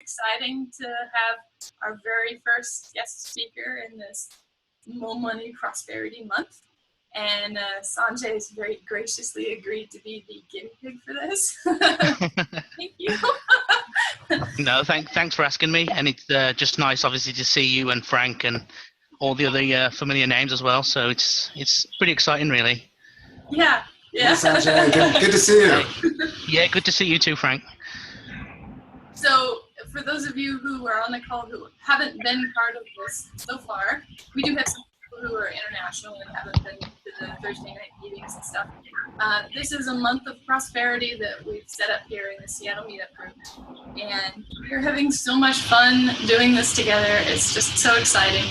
exciting to have our very first guest speaker in this More Money Prosperity Month. And Sanjay has very graciously agreed to be the guinea pig for this. Thank you. No, thanks for asking me. And it's just nice, obviously, to see you and Frank and all the other familiar names as well. So it's pretty exciting, really. Yeah. Hey, Sanjay, good to see you. Hey. Yeah, good to see you too, Frank. So for those of you who are on the call who haven't been part of this so far, we do have some people who are international and haven't been to the Thursday night meetings and stuff. This is a month of prosperity that we've set up here in the Seattle meetup group. And we're having so much fun doing this together. It's just so exciting.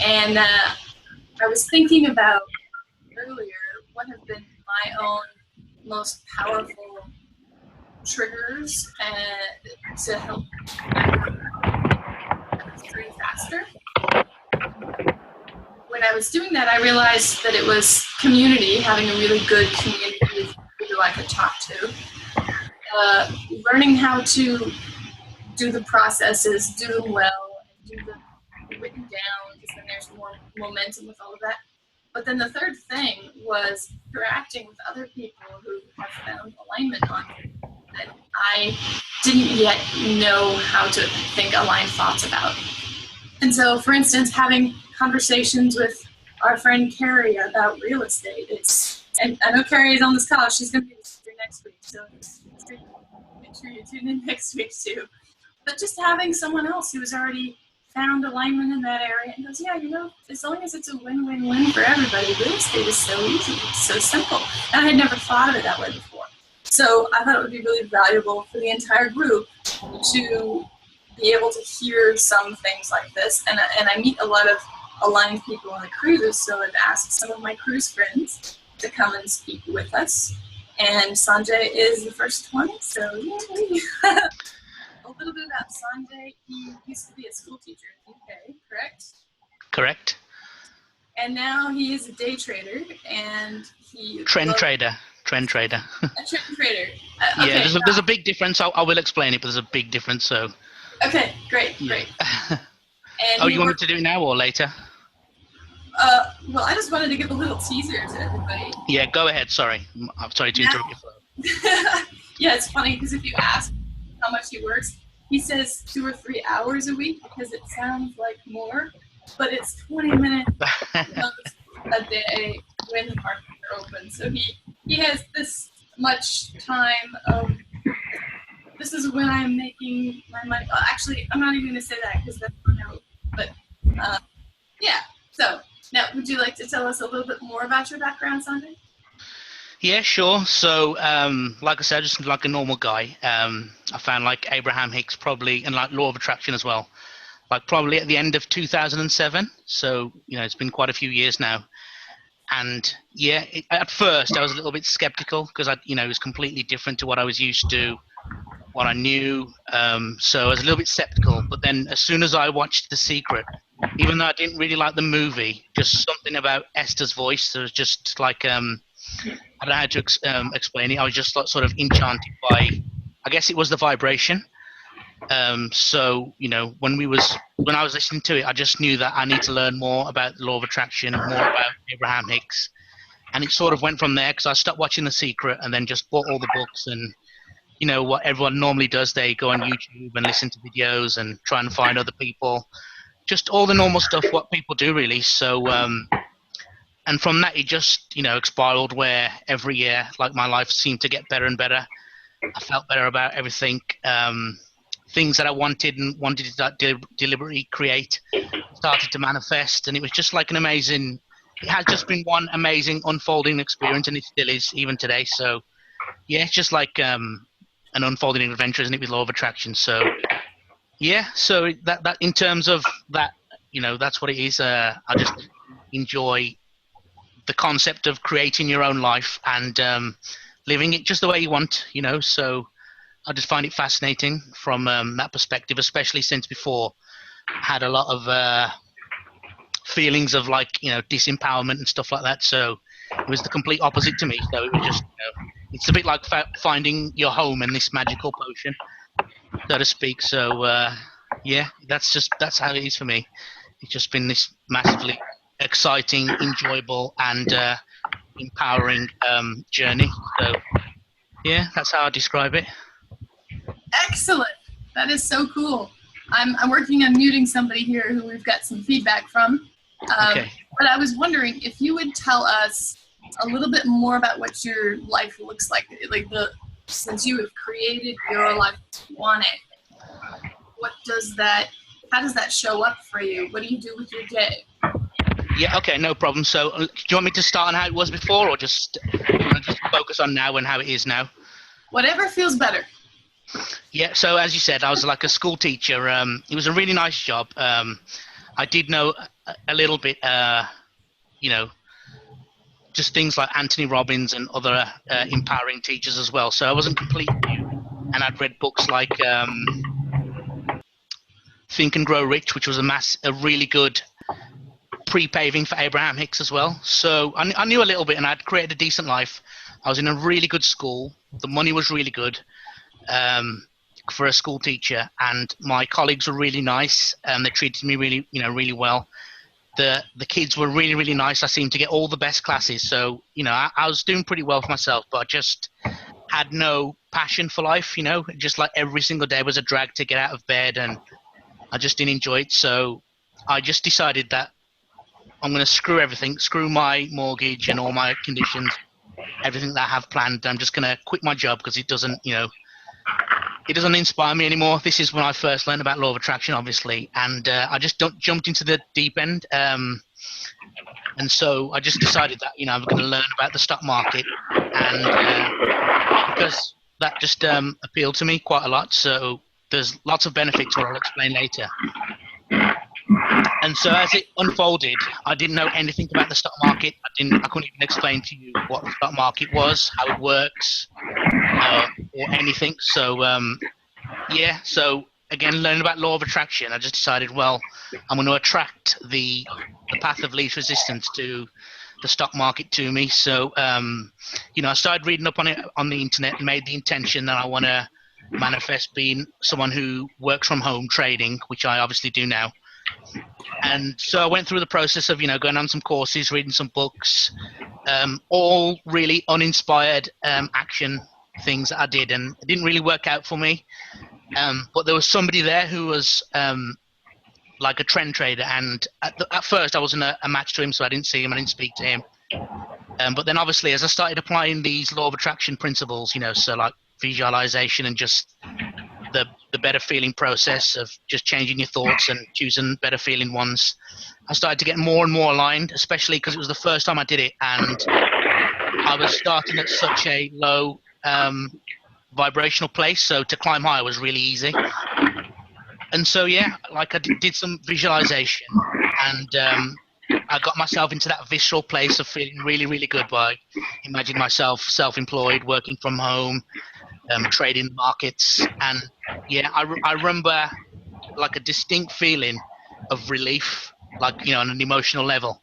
And I was thinking about earlier what have been my own most powerful triggers to help through faster. When I was doing that, I realized that it was community, having a really good community of people I could talk to, learning how to do the processes, do them well, and do them written down, because then there's more momentum with all of that. But then the third thing was interacting with other people who have found alignment on that I didn't yet know how to think aligned thoughts about. And so, for instance, having conversations with our friend Carrie about real estate. And I know Carrie is on this call. She's going to be the speaker next week, so make sure you tune in next week too. But just having someone else who's already found alignment in that area and goes, yeah, as long as it's a win-win-win for everybody, real estate is so easy, it's so simple. And I had never thought of it that way before. So I thought it would be really valuable for the entire group to be able to hear some things like this. And I meet a lot of aligned people on the cruises, so I've asked some of my cruise friends to come and speak with us. And Sanjay is the first one, so yay! A little bit about Sanjay. He used to be a school teacher in the UK, correct? Correct. And now he is a day trader, and he... Trend trader. A trend trader. Okay, yeah, there's a big difference. I will explain it, but there's a big difference, so... Okay, great. And oh, you want me to do it now or later? Well, I just wanted to give a little teaser to everybody. Yeah, go ahead. Sorry. I'm sorry to interrupt your flow. Yeah, it's funny because if you ask how much he works, he says 2 or 3 hours a week because it sounds like more, but it's 20 minutes a day when the markets are open. So he has this much time of, this is when I'm making my money. Well, actually, I'm not even going to say that because that's no. But yeah. So now, would you like to tell us a little bit more about your background, Sanjay? Yeah, sure. So, like I said, just like a normal guy, I found like Abraham-Hicks probably, and like Law of Attraction as well, like probably at the end of 2007. So, it's been quite a few years now. And yeah, at first I was a little bit skeptical because it was completely different to what I was used to, what I knew. So I was a little bit skeptical. But then as soon as I watched The Secret, even though I didn't really like the movie, just something about Esther's voice, there was just like, I don't know how to explain it. I was just like sort of enchanted by, I guess it was the vibration. So, when I was listening to it, I just knew that I need to learn more about the Law of Attraction, more about Abraham-Hicks. And it sort of went from there because I stopped watching The Secret and then just bought all the books and, what everyone normally does, they go on YouTube and listen to videos and try and find other people. Just all the normal stuff, what people do really. So, and from that, it just, spiraled where every year, like my life seemed to get better and better. I felt better about everything. Things that I wanted to deliberately create started to manifest. And it was just like it has just been one amazing unfolding experience, and it still is even today. So, yeah, it's just like an unfolding adventure, isn't it, with Law of Attraction? So, yeah, so that in terms of that, that's what it is. I just enjoy the concept of creating your own life and living it just the way you want, so I just find it fascinating from that perspective, especially since before I had a lot of feelings of like, disempowerment and stuff like that. So it was the complete opposite to me. So it was just, it's a bit like finding your home in this magical potion. so to speak. So yeah, that's how it is for me. It's just been this massively exciting, enjoyable, and empowering journey. So yeah, that's how I describe it. Excellent. That is so cool. I'm working on muting somebody here who we've got some feedback from. Okay. But I was wondering if you would tell us a little bit more about what your life looks like since you have created your life as you want it. How does that show up for you? What do you do with your day? Yeah, okay, no problem. So do you want me to start on how it was before, or just focus on now and how it is now? Whatever feels better. Yeah, so as you said, I was like a school teacher. It was a really nice job. I did know a little bit, just things like Anthony Robbins and other empowering teachers as well. So I wasn't completely new, and I'd read books like Think and Grow Rich, which was a really good pre-paving for Abraham-Hicks as well. So I knew a little bit, and I'd created a decent life. I was in a really good school. The money was really good for a school teacher, and my colleagues were really nice, and they treated me really well. The kids were really, really nice. I seemed to get all the best classes. So, I was doing pretty well for myself, but I just had no passion for life, just like every single day was a drag to get out of bed, and I just didn't enjoy it. So I just decided that I'm going to screw my mortgage and all my conditions, everything that I have planned. I'm just going to quit my job because it doesn't inspire me anymore. This is when I first learned about law of attraction, obviously, and I just jumped into the deep end. And so I just decided that I'm going to learn about the stock market, and because that just appealed to me quite a lot. So there's lots of benefits, what I'll explain later. And so as it unfolded, I didn't know anything about the stock market. I couldn't even explain to you what the stock market was, how it works, or anything. So so again, learning about law of attraction, I just decided, well, I'm going to attract the path of least resistance to the stock market to me. So I started reading up on it on the internet and made the intention that I want to manifest being someone who works from home trading, which I obviously do now. And so I went through the process of going on some courses, reading some books, all really uninspired action things that I did, and it didn't really work out for me. But there was somebody there who was like a trend trader, and at first I wasn't a match to him, so I didn't see him, I didn't speak to him. But then obviously as I started applying these law of attraction principles, so like visualization and just the better feeling process of just changing your thoughts and choosing better feeling ones, I started to get more and more aligned, especially because it was the first time I did it, and I was starting at such a low vibrational place, so to climb higher was really easy. And so like I did some visualization, and I got myself into that visceral place of feeling really, really good by imagining myself self-employed, working from home, trading markets. And I remember like a distinct feeling of relief, like on an emotional level.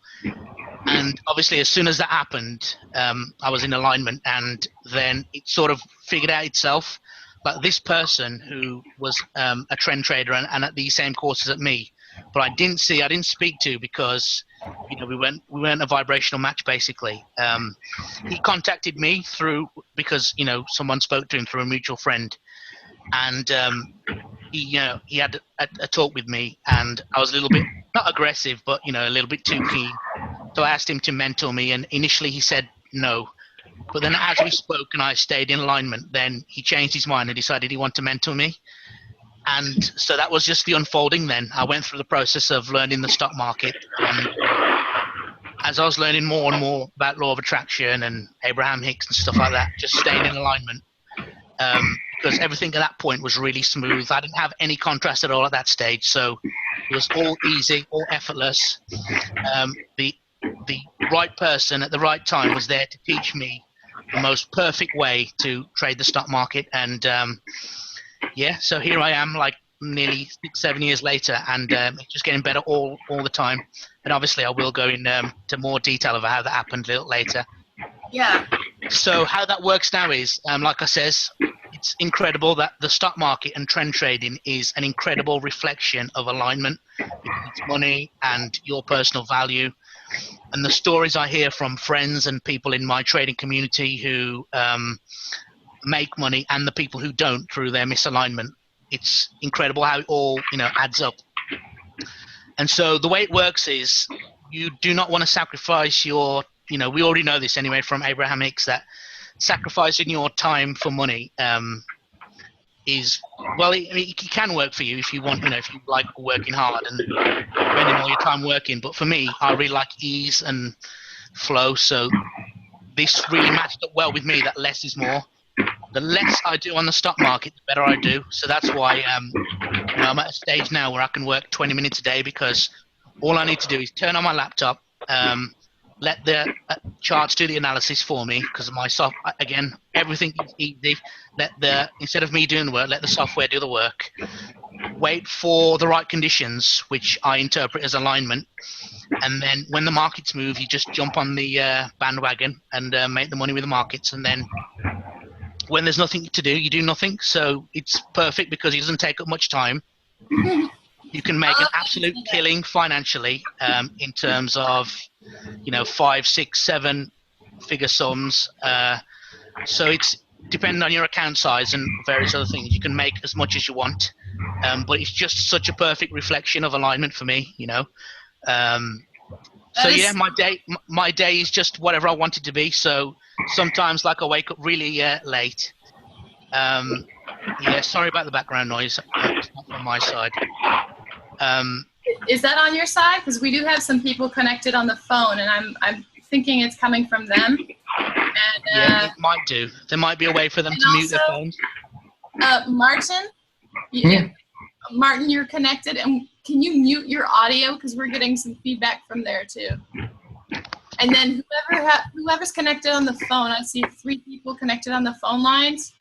And obviously as soon as that happened, I was in alignment, and then it sort of figured out itself. Like this person who was a trend trader and at these same courses at me, but I didn't speak to, because we weren't a vibrational match basically. He contacted me because someone spoke to him through a mutual friend, and he had a talk with me, and I was a little bit not aggressive, but a little bit too keen. So I asked him to mentor me, and initially he said no. But then as we spoke and I stayed in alignment, then he changed his mind and decided he wanted to mentor me. And so that was just the unfolding then. I went through the process of learning the stock market. And as I was learning more and more about law of attraction and Abraham-Hicks and stuff like that, just staying in alignment, because everything at that point was really smooth. I didn't have any contrast at all at that stage. So it was all easy, all effortless. The right person at the right time was there to teach me the most perfect way to trade the stock market. And so here I am, like nearly 6-7 years later, and it's just getting better all the time. And obviously I will go into more detail about how that happened a little later. Yeah. So how that works now is, like I says, it's incredible that the stock market and trend trading is an incredible reflection of alignment because it's money and your personal value. And the stories I hear from friends and people in my trading community who make money and the people who don't through their misalignment, it's incredible how it all, adds up. And so the way it works is you do not want to sacrifice your, we already know this anyway from Abraham-Hicks, that sacrificing your time for money is, well, it can work for you if you want, if you like working hard and spending all your time working. But for me, I really like ease and flow. So this really matched up well with me, that less is more. The less I do on the stock market, the better I do. So that's why I'm at a stage now where I can work 20 minutes a day, because all I need to do is turn on my laptop, let the charts do the analysis for me, because my again, everything is easy. Instead of me doing the work, let the software do the work. Wait for the right conditions, which I interpret as alignment, and then when the markets move, you just jump on the bandwagon and make the money with the markets. And then when there's nothing to do, you do nothing. So it's perfect because it doesn't take up much time. You can make an absolute killing financially in terms of 5, 6, 7 figure sums. So it's depending on your account size and various other things. You can make as much as you want, but it's just such a perfect reflection of alignment for me. So yeah, my day is just whatever I want it to be. So sometimes, like, I wake up really late. Yeah, sorry about the background noise. It's not from my side. Is that on your side? Because we do have some people connected on the phone, and I'm thinking it's coming from them. And, yeah, it might do. There might be a way for them to mute their phones. Martin, Martin, you're connected, and can you mute your audio, because we're getting some feedback from there too. And then whoever's connected on the phone, I see 3 people connected on the phone lines.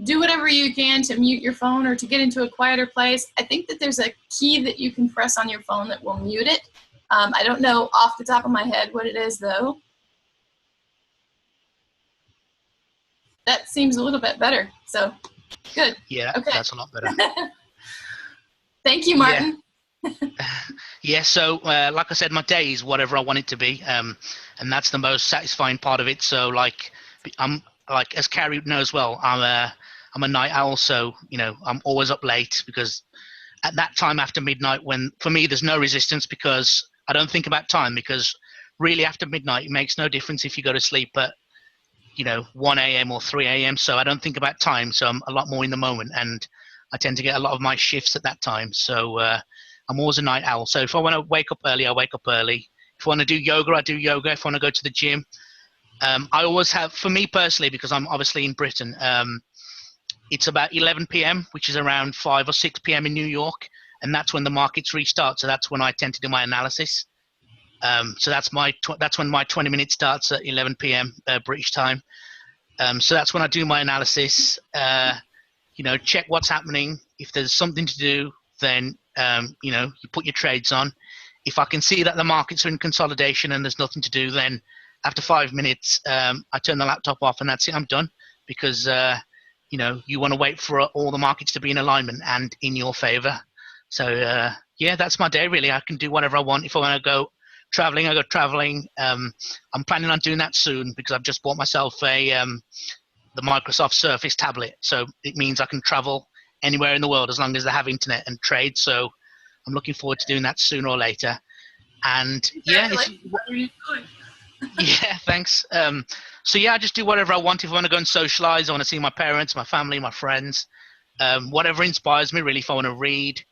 Do whatever you can to mute your phone or to get into a quieter place. I think that there's a key that you can press on your phone that will mute it. I don't know off the top of my head what it is, though. That seems a little bit better. So, good. Yeah, okay. That's a lot better. Thank you, Martin. Yeah, so like I said, my day is whatever I want it to be, and that's the most satisfying part of it. So, I'm like, as Carrie knows well, I'm a night owl, so I'm always up late, because at that time after midnight, when for me there's no resistance, because I don't think about time, because really after midnight it makes no difference if you go to sleep at 1 a.m. or 3 a.m. So I don't think about time, so I'm a lot more in the moment, and I tend to get a lot of my shifts at that time. So I'm always a night owl. So if I want to wake up early, I wake up early. If I want to do yoga, I do yoga. If I want to go to the gym, I always have, for me personally, because I'm obviously in Britain, it's about 11 p.m., which is around 5 or 6 p.m. in New York, and that's when the markets restart. So that's when I tend to do my analysis. So that's when my 20 minutes starts at 11 p.m. British time. So that's when I do my analysis. Check what's happening. If there's something to do, then you put your trades on. If I can see that the markets are in consolidation and there's nothing to do, then after 5 minutes, I turn the laptop off, and that's it. I'm done, because you want to wait for all the markets to be in alignment and in your favor. So yeah, that's my day really. I can do whatever I want. If I want to go traveling, I go traveling. I'm planning on doing that soon, because I've just bought myself the Microsoft Surface tablet. So it means I can travel anywhere in the world as long as they have internet and trade. So I'm looking forward to doing that sooner or later. And yeah, yeah, thanks. So yeah, I just do whatever I want. If I want to go and socialize, I want to see my parents, my family, my friends, whatever inspires me really. If I want to read,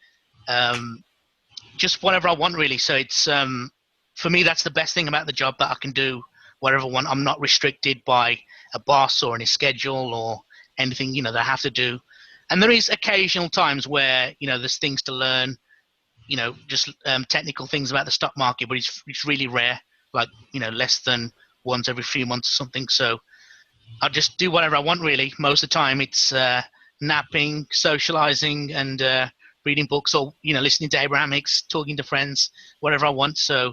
just whatever I want really. So it's for me, that's the best thing about the job, that I can do whatever I want. I'm not restricted by a boss or any schedule or anything that I have to do. And there is occasional times where there's things to learn, just technical things about the stock market, but it's really rare, like less than once every few months or something. So I just do whatever I want really. Most of the time it's napping, socializing, and reading books, or listening to Abraham-Hicks, talking to friends, whatever I want. So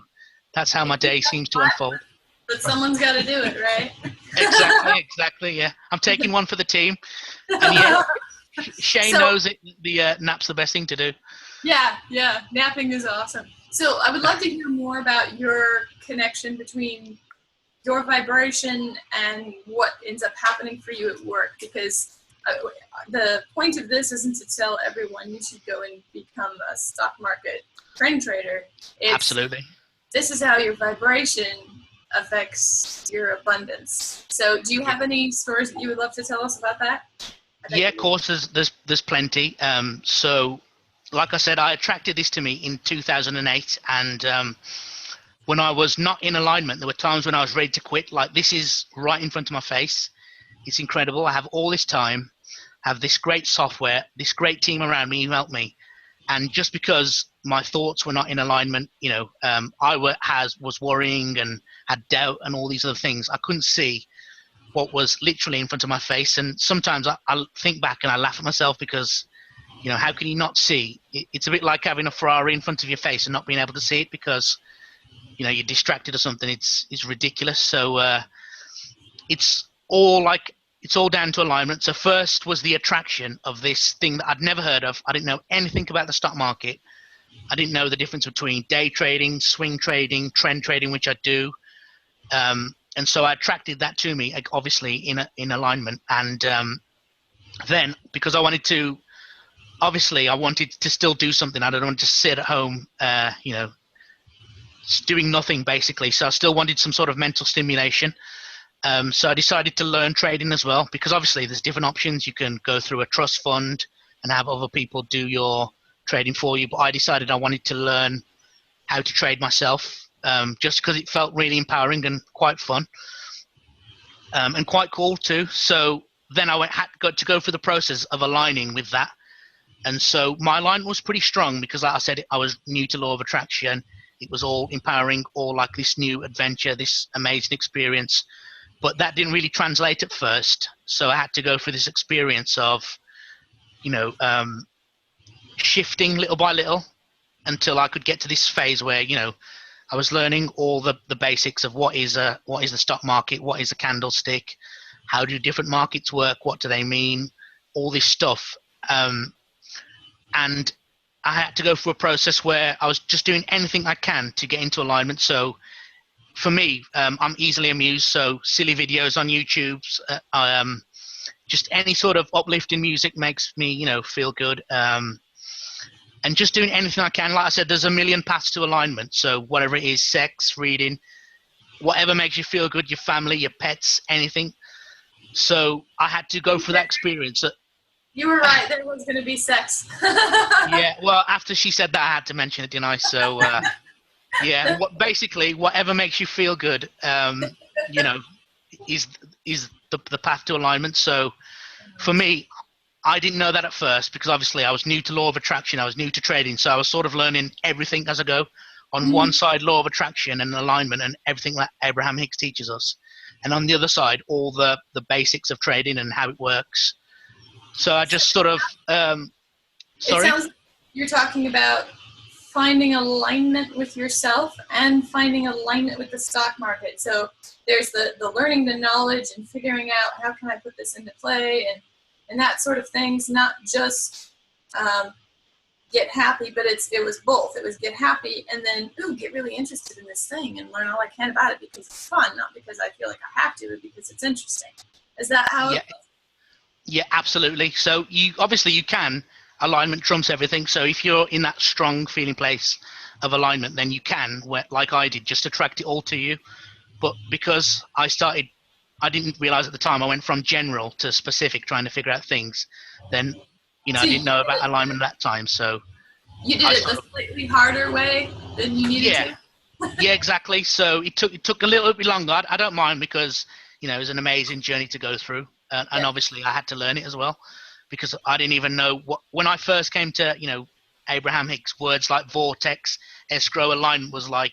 that's how my day seems to unfold. But someone's got to do it, right? Exactly. Yeah, I'm taking one for the team, and yeah, Shane So, knows it. The nap's the best thing to do. yeah, napping is awesome. So I would love to hear more about your connection between your vibration and what ends up happening for you at work, because the point of this isn't to tell everyone you should go and become a stock market trend trader. Absolutely. This is how your vibration affects your abundance. So do you have any stories that you would love to tell us about that? Yeah, of course. There's plenty. So, like I said, I attracted this to me in 2008, and when I was not in alignment, there were times when I was ready to quit. Like, this is right in front of my face. It's incredible. I have all this time, have this great software, this great team around me who help me, and just because my thoughts were not in alignment, was worrying and had doubt and all these other things, I couldn't see what was literally in front of my face. And sometimes I think back and I laugh at myself because, how can you not see? It's a bit like having a Ferrari in front of your face and not being able to see it because, you're distracted or something. It's ridiculous. So it's all down to alignment. So first was the attraction of this thing that I'd never heard of. I didn't know anything about the stock market. I didn't know the difference between day trading, swing trading, trend trading, which I do. And so I attracted that to me, obviously in alignment. And then because I wanted to still do something. I don't want to just sit at home, doing nothing basically. So I still wanted some sort of mental stimulation. So I decided to learn trading as well, because obviously there's different options. You can go through a trust fund and have other people do your trading for you. But I decided I wanted to learn how to trade myself, just because it felt really empowering and quite fun, and quite cool too. So then I got to go through the process of aligning with that. And so my alignment was pretty strong because, like I said, I was new to law of attraction. It was all empowering, all like this new adventure, this amazing experience. But that didn't really translate at first. So I had to go through this experience of, shifting little by little until I could get to this phase where, I was learning all the basics of what is the stock market, what is a candlestick, how do different markets work, what do they mean, all this stuff. And I had to go through a process where I was just doing anything I can to get into alignment. So for me, I'm easily amused. So silly videos on YouTube, just any sort of uplifting music makes me, feel good. And just doing anything I can. Like I said, there's a million paths to alignment. So whatever it is, sex, reading, whatever makes you feel good, your family, your pets, anything. So I had to go through that experience. You were right. There was going to be sex. Yeah. Well, after she said that, I had to mention it, didn't I? So yeah. Basically, whatever makes you feel good, is the path to alignment. So for me, I didn't know that at first because obviously I was new to law of attraction. I was new to trading. So I was sort of learning everything as I go. On one side, law of attraction and alignment and everything that Abraham-Hicks teaches us. And on the other side, all the basics of trading and how it works. So I just sort of, sorry? It sounds like you're talking about finding alignment with yourself and finding alignment with the stock market. So there's the learning the knowledge and figuring out how can I put this into play and that sort of things, not just get happy, but it was both. It was get happy and then, get really interested in this thing and learn all I can about it because it's fun, not because I feel like I have to, but because it's interesting. Is that how it goes? Yeah, absolutely. So you can. Alignment trumps everything. So if you're in that strong feeling place of alignment, then you can, like I did, just attract it all to you. But because I didn't realize at the time, I went from general to specific trying to figure out things. Then, So I didn't know about alignment at that time. So you did it the slightly harder way than you needed to? Yeah, exactly. So it took a little bit longer. I don't mind because, it was an amazing journey to go through. And obviously I had to learn it as well because I didn't even know when I first came to, Abraham-Hicks, words like vortex, escrow, alignment was like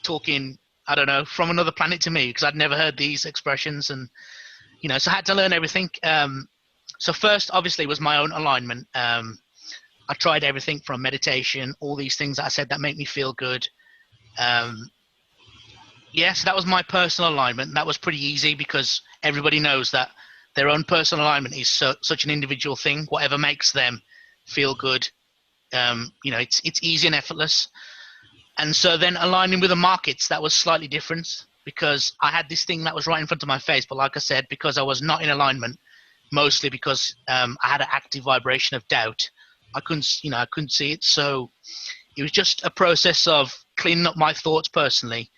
talking, I don't know, from another planet to me because I'd never heard these expressions. And, so I had to learn everything. So first, obviously, was my own alignment. I tried everything from meditation, all these things that I said that make me feel good. Yes, that was my personal alignment. That was pretty easy because everybody knows that their own personal alignment is such an individual thing. Whatever makes them feel good, it's easy and effortless. And so then aligning with the markets, that was slightly different because I had this thing that was right in front of my face. But like I said, because I was not in alignment, mostly because I had an active vibration of doubt, I couldn't see it. So it was just a process of cleaning up my thoughts personally,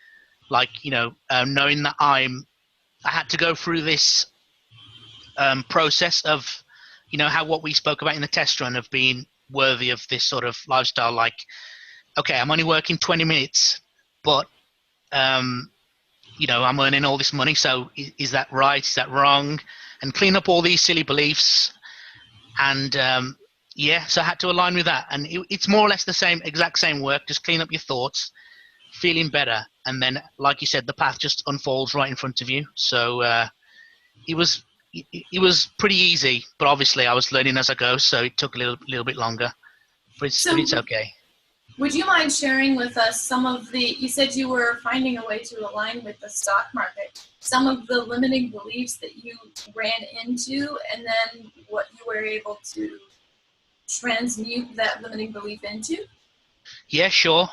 like knowing that I had to go through this process of how what we spoke about in the test run of being worthy of this sort of lifestyle. Like, okay, I'm only working 20 minutes, but I'm earning all this money, so is that right? Is that wrong? And clean up all these silly beliefs. And so I had to align with that. And it's more or less the exact same work. Just clean up your thoughts, feeling better, and then, like you said, the path just unfolds right in front of you. So it was pretty easy, but obviously I was learning as I go, so it took a little bit longer. But it's okay. Would you mind sharing with us some of you said you were finding a way to align with the stock market, some of the limiting beliefs that you ran into, and then what you were able to transmute that limiting belief into? Yeah, sure.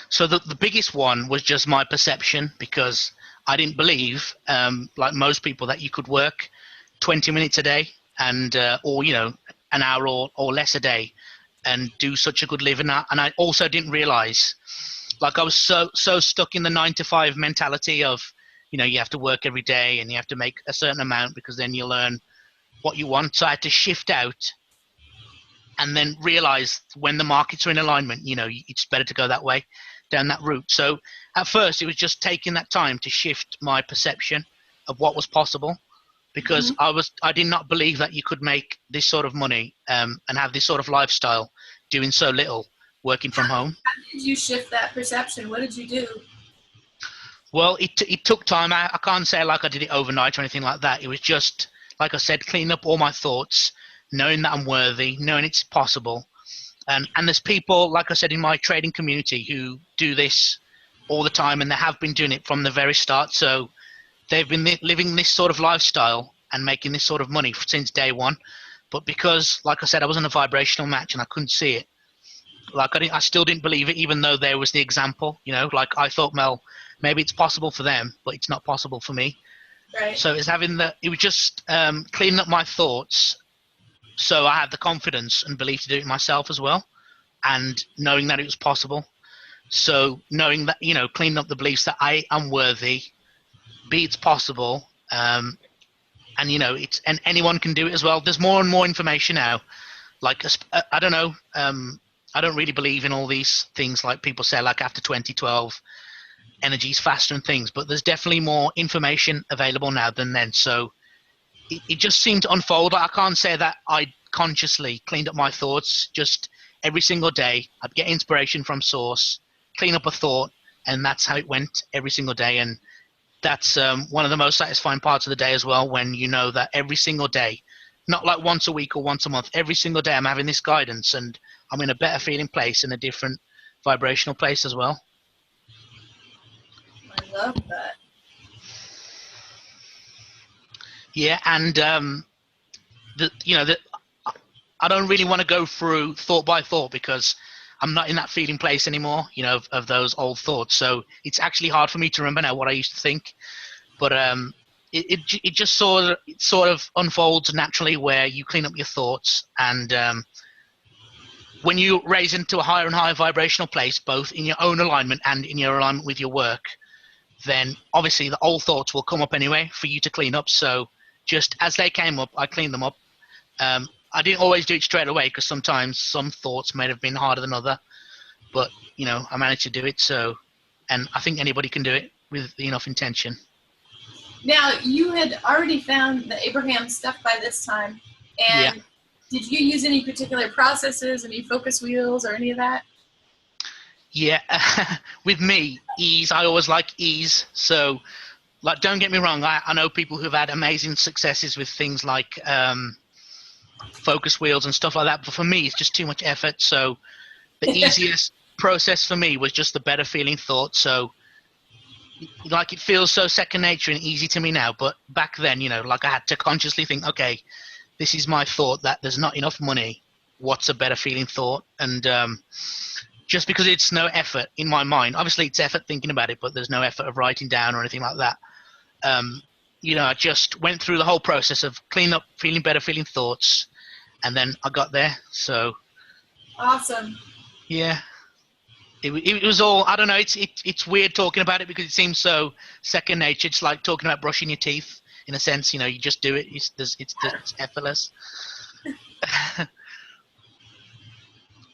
So the biggest one was just my perception, because I didn't believe, like most people, that you could work 20 minutes a day and or an hour or less a day and do such a good living. And I also didn't realize, like, I was so stuck in the 9 to 5 mentality of you have to work every day and you have to make a certain amount because then you'll earn what you want. So I had to shift out and then realize when the markets are in alignment, it's better to go that way, down that route. So at first it was just taking that time to shift my perception of what was possible, because I did not believe that you could make this sort of money and have this sort of lifestyle doing so little, working from home. How did you shift that perception? What did you do? Well, it took time. I can't say like I did it overnight or anything like that. It was just, like I said, cleaning up all my thoughts, knowing that I'm worthy, knowing it's possible. And there's people, like I said, in my trading community who do this all the time, and they have been doing it from the very start. So they've been living this sort of lifestyle and making this sort of money since day one. But because, like I said, I was in a vibrational match and I couldn't see it, like I still didn't believe it, even though there was the example. Like I thought, Mel, maybe it's possible for them, but it's not possible for me. Right. So it was just cleaning up my thoughts, so I had the confidence and belief to do it myself as well, and knowing that it was possible. So knowing that, cleaning up the beliefs that I am worthy, B, it's possible, and and anyone can do it as well. There's more and more information now. Like, I don't know, I don't really believe in all these things like people say, like after 2012 energy's faster and things, but there's definitely more information available now than then. So it just seemed to unfold. I can't say that I consciously cleaned up my thoughts. Just every single day I'd get inspiration from source, clean up a thought, and that's how it went every single day. And that's one of the most satisfying parts of the day as well, when you know that every single day, not like once a week or once a month, every single day I'm having this guidance and I'm in a better feeling place, in a different vibrational place as well. I love that. Yeah, and I don't really want to go through thought by thought because I'm not in that feeling place anymore, of those old thoughts. So it's actually hard for me to remember now what I used to think. But it just sort of unfolds naturally, where you clean up your thoughts, and when you raise into a higher and higher vibrational place, both in your own alignment and in your alignment with your work, then obviously the old thoughts will come up anyway for you to clean up. So just as they came up, I cleaned them up. I didn't always do it straight away, because sometimes some thoughts may have been harder than other, but I managed to do it. So, and I think anybody can do it with enough intention. Now, you had already found the Abraham stuff by this time, and yeah. Did you use any particular processes, any focus wheels, or any of that? Yeah, with me, ease. I always like ease. So, like, don't get me wrong. I know people who've had amazing successes with things like focus wheels and stuff like that. But for me, it's just too much effort. So the easiest process for me was just the better feeling thought. So like it feels so second nature and easy to me now. But back then, like I had to consciously think, okay, this is my thought that there's not enough money. What's a better feeling thought? And just because it's no effort in my mind, obviously it's effort thinking about it, but there's no effort of writing down or anything like that. I just went through the whole process of cleaning up, feeling better, feeling thoughts, and then I got there. So awesome. Yeah, it was all, I don't know. It's weird talking about it because it seems so second nature. It's like talking about brushing your teeth in a sense. You just do it. It's effortless.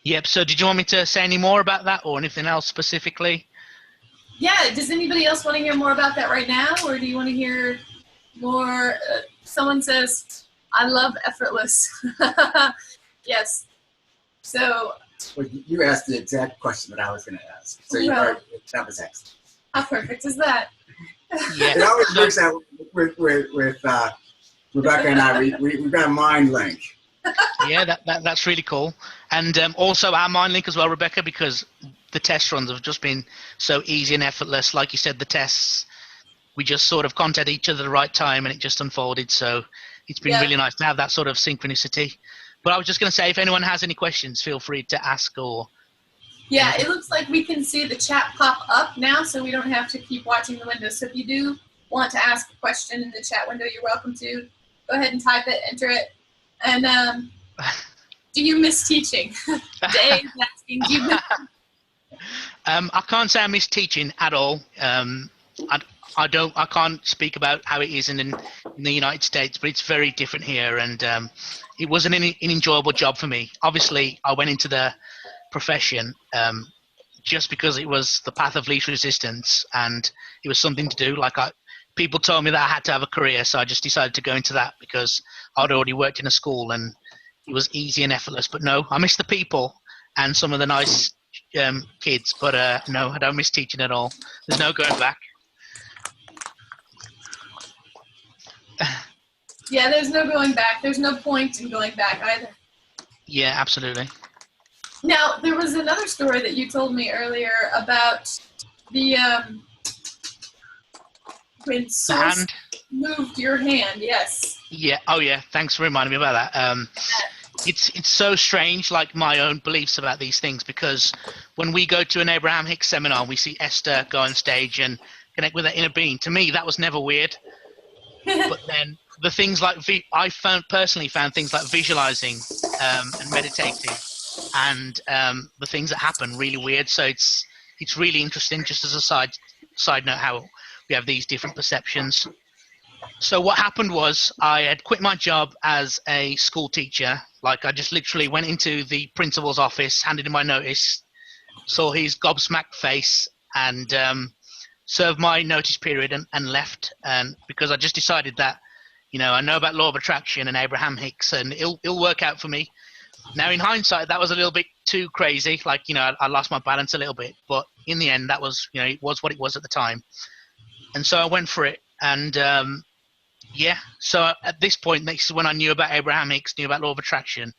Yep. So did you want me to say any more about that or anything else specifically? Yeah. Does anybody else want to hear more about that right now, or do you want to hear more? Someone says, "I love effortless." Yes. So. Well, you asked the exact question that I was going to ask. So that was excellent. How perfect is that? Yeah. It always works out with Rebecca and I. We've got a mind link. Yeah, that's really cool. And also our mind link as well, Rebecca, because the test runs have just been so easy and effortless. Like you said, the tests, we just sort of contacted each other at the right time and it just unfolded. So it's been really nice to have that sort of synchronicity. But I was just going to say, if anyone has any questions, feel free to ask or... Yeah, it looks like we can see the chat pop up now, so we don't have to keep watching the window. So if you do want to ask a question in the chat window, you're welcome to. Go ahead and type it, enter it. And do you miss teaching? Dave's asking, do you miss I can't say I miss teaching at all. I can't speak about how it is in the United States, but it's very different here, and it wasn't an enjoyable job for me. Obviously, I went into the profession just because it was the path of least resistance, and it was something to do. People told me that I had to have a career, so I just decided to go into that because I'd already worked in a school, and it was easy and effortless. But no, I miss the people and some of the nice kids, but no, I don't miss teaching at all. There's no going back. Yeah, there's no going back. There's no point in going back either. Yeah, absolutely. Now, there was another story that you told me earlier about the when Source moved your hand. Yes. Yeah. Oh, yeah. Thanks for reminding me about that. It's so strange, like my own beliefs about these things, because when we go to an Abraham-Hicks seminar, we see Esther go on stage and connect with her inner being. To me, that was never weird. But then the things like I personally found things like visualizing and meditating and the things that happen really weird. So it's really interesting. Just as a side note, how we have these different perceptions. So what happened was I had quit my job as a school teacher. Like I just literally went into the principal's office, handed him my notice, saw his gobsmacked face, and served my notice period and left. And because I just decided that, I know about law of attraction and Abraham-Hicks, and it'll work out for me. Now, in hindsight, that was a little bit too crazy. Like, I lost my balance a little bit, but in the end, that was, it was what it was at the time. And so I went for it. And so at this point, this is when I knew about Abraham-Hicks, knew about law of attraction.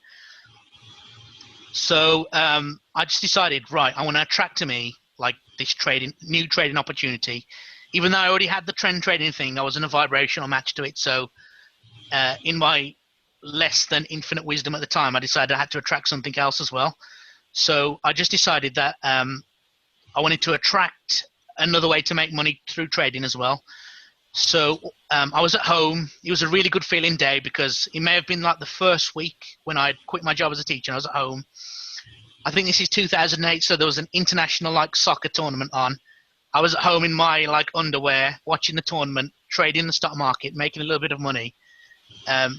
So I just decided, right, I want to attract to me like this new trading opportunity. Even though I already had the trend trading thing, I was in a vibrational match to it. So in my less than infinite wisdom at the time, I decided I had to attract something else as well. So I just decided that I wanted to attract another way to make money through trading as well. So I was at home. It was a really good feeling day because it may have been like the first week when I quit my job as a teacher. I was at home. I think this is 2008, so there was an international soccer tournament on. I was at home in my underwear, watching the tournament, trading the stock market, making a little bit of money. I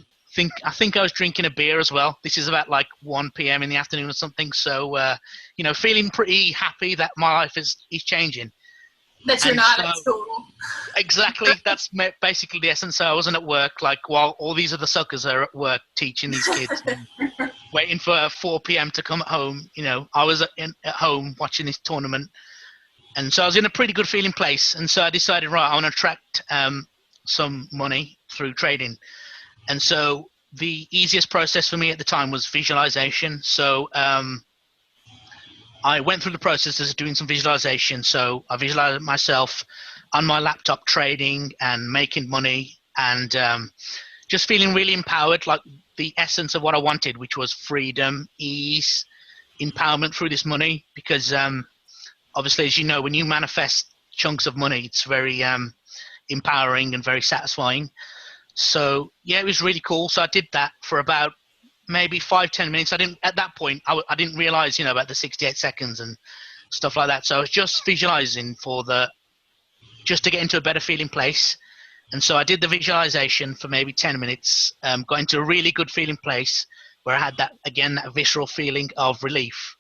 think I was drinking a beer as well. This is about 1 p.m. in the afternoon or something. So feeling pretty happy that my life is changing. That you're not at school. Exactly. That's basically the essence. So I wasn't at work while all these other suckers are at work teaching these kids and waiting for 4 p.m. to come home. I was at home watching this tournament. And so I was in a pretty good feeling place. And so I decided, right, I want to attract some money through trading. And so the easiest process for me at the time was visualization. So I went through the process of doing some visualization. So I visualized myself on my laptop trading and making money, and just feeling really empowered, like the essence of what I wanted, which was freedom, ease, empowerment through this money. Because obviously, as you know, when you manifest chunks of money, it's very empowering and very satisfying. So yeah, it was really cool. So I did that for about maybe 5-10 minutes. I didn't, at that point, I didn't realize, about the 68 seconds and stuff like that. So I was just visualizing just to get into a better feeling place. And so I did the visualization for maybe 10 minutes, got into a really good feeling place where I had that visceral feeling of relief.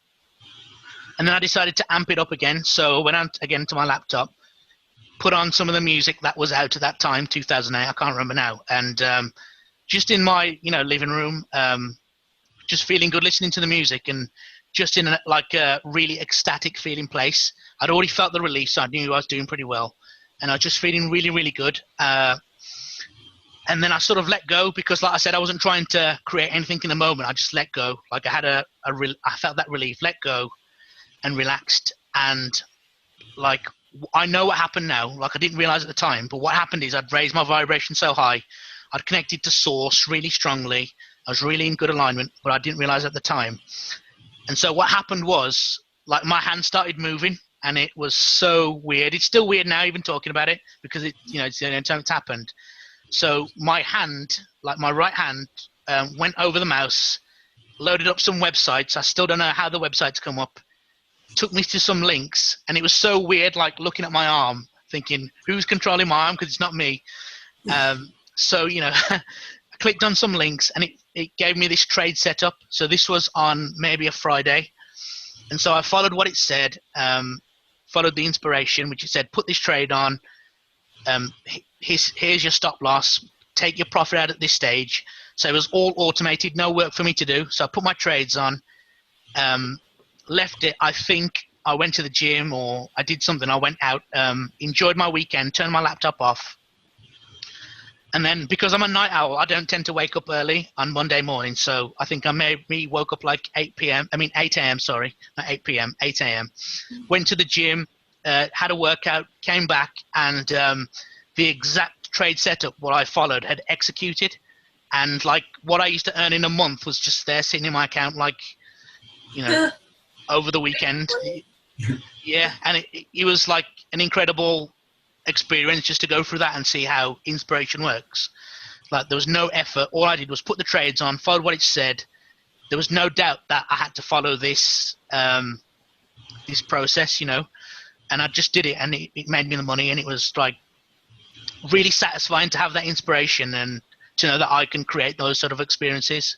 And then I decided to amp it up again. So I went out again to my laptop, put on some of the music that was out at that time, 2008, I can't remember now. And just in my, living room, just feeling good, listening to the music, and just in a really ecstatic feeling place. I'd already felt the relief, so I knew I was doing pretty well. And I was just feeling really, really good. And then I sort of let go because, like I said, I wasn't trying to create anything in the moment. I just let go. Like I had I felt that relief, let go, and relaxed. And like, I know what happened now. Like I didn't realize at the time, but what happened is I'd raised my vibration so high, I'd connected to source really strongly. I was really in good alignment, but I didn't realize at the time. And so what happened was, like, my hand started moving, and it was so weird. It's still weird now, even talking about it, because it's the only time it's happened. So my hand, like my right hand, went over the mouse, loaded up some websites. I still don't know how the websites come up. Took me to some links, and it was so weird, like looking at my arm, thinking, who's controlling my arm? Because it's not me. So, I clicked on some links, and it gave me this trade setup. So this was on maybe a Friday. And so I followed what it said, followed the inspiration, which it said, put this trade on. Here's your stop loss. Take your profit out at this stage. So it was all automated, no work for me to do. So I put my trades on, left it. I think I went to the gym or I did something. I went out, enjoyed my weekend, turned my laptop off. And then because I'm a night owl, I don't tend to wake up early on Monday morning. So I think I maybe woke up like 8 a.m., sorry, not 8 p.m., 8 a.m. Went to the gym, had a workout, came back, and the exact trade setup what I followed had executed. And like what I used to earn in a month was just there sitting in my account, like, over the weekend. Yeah, and it was like an incredible experience just to go through that and see how inspiration works. Like there was no effort. All I did was put the trades on, followed what it said. There was no doubt that I had to follow this this process, and I just did it, and it made me the money, and it was like really satisfying to have that inspiration and to know that I can create those sort of experiences.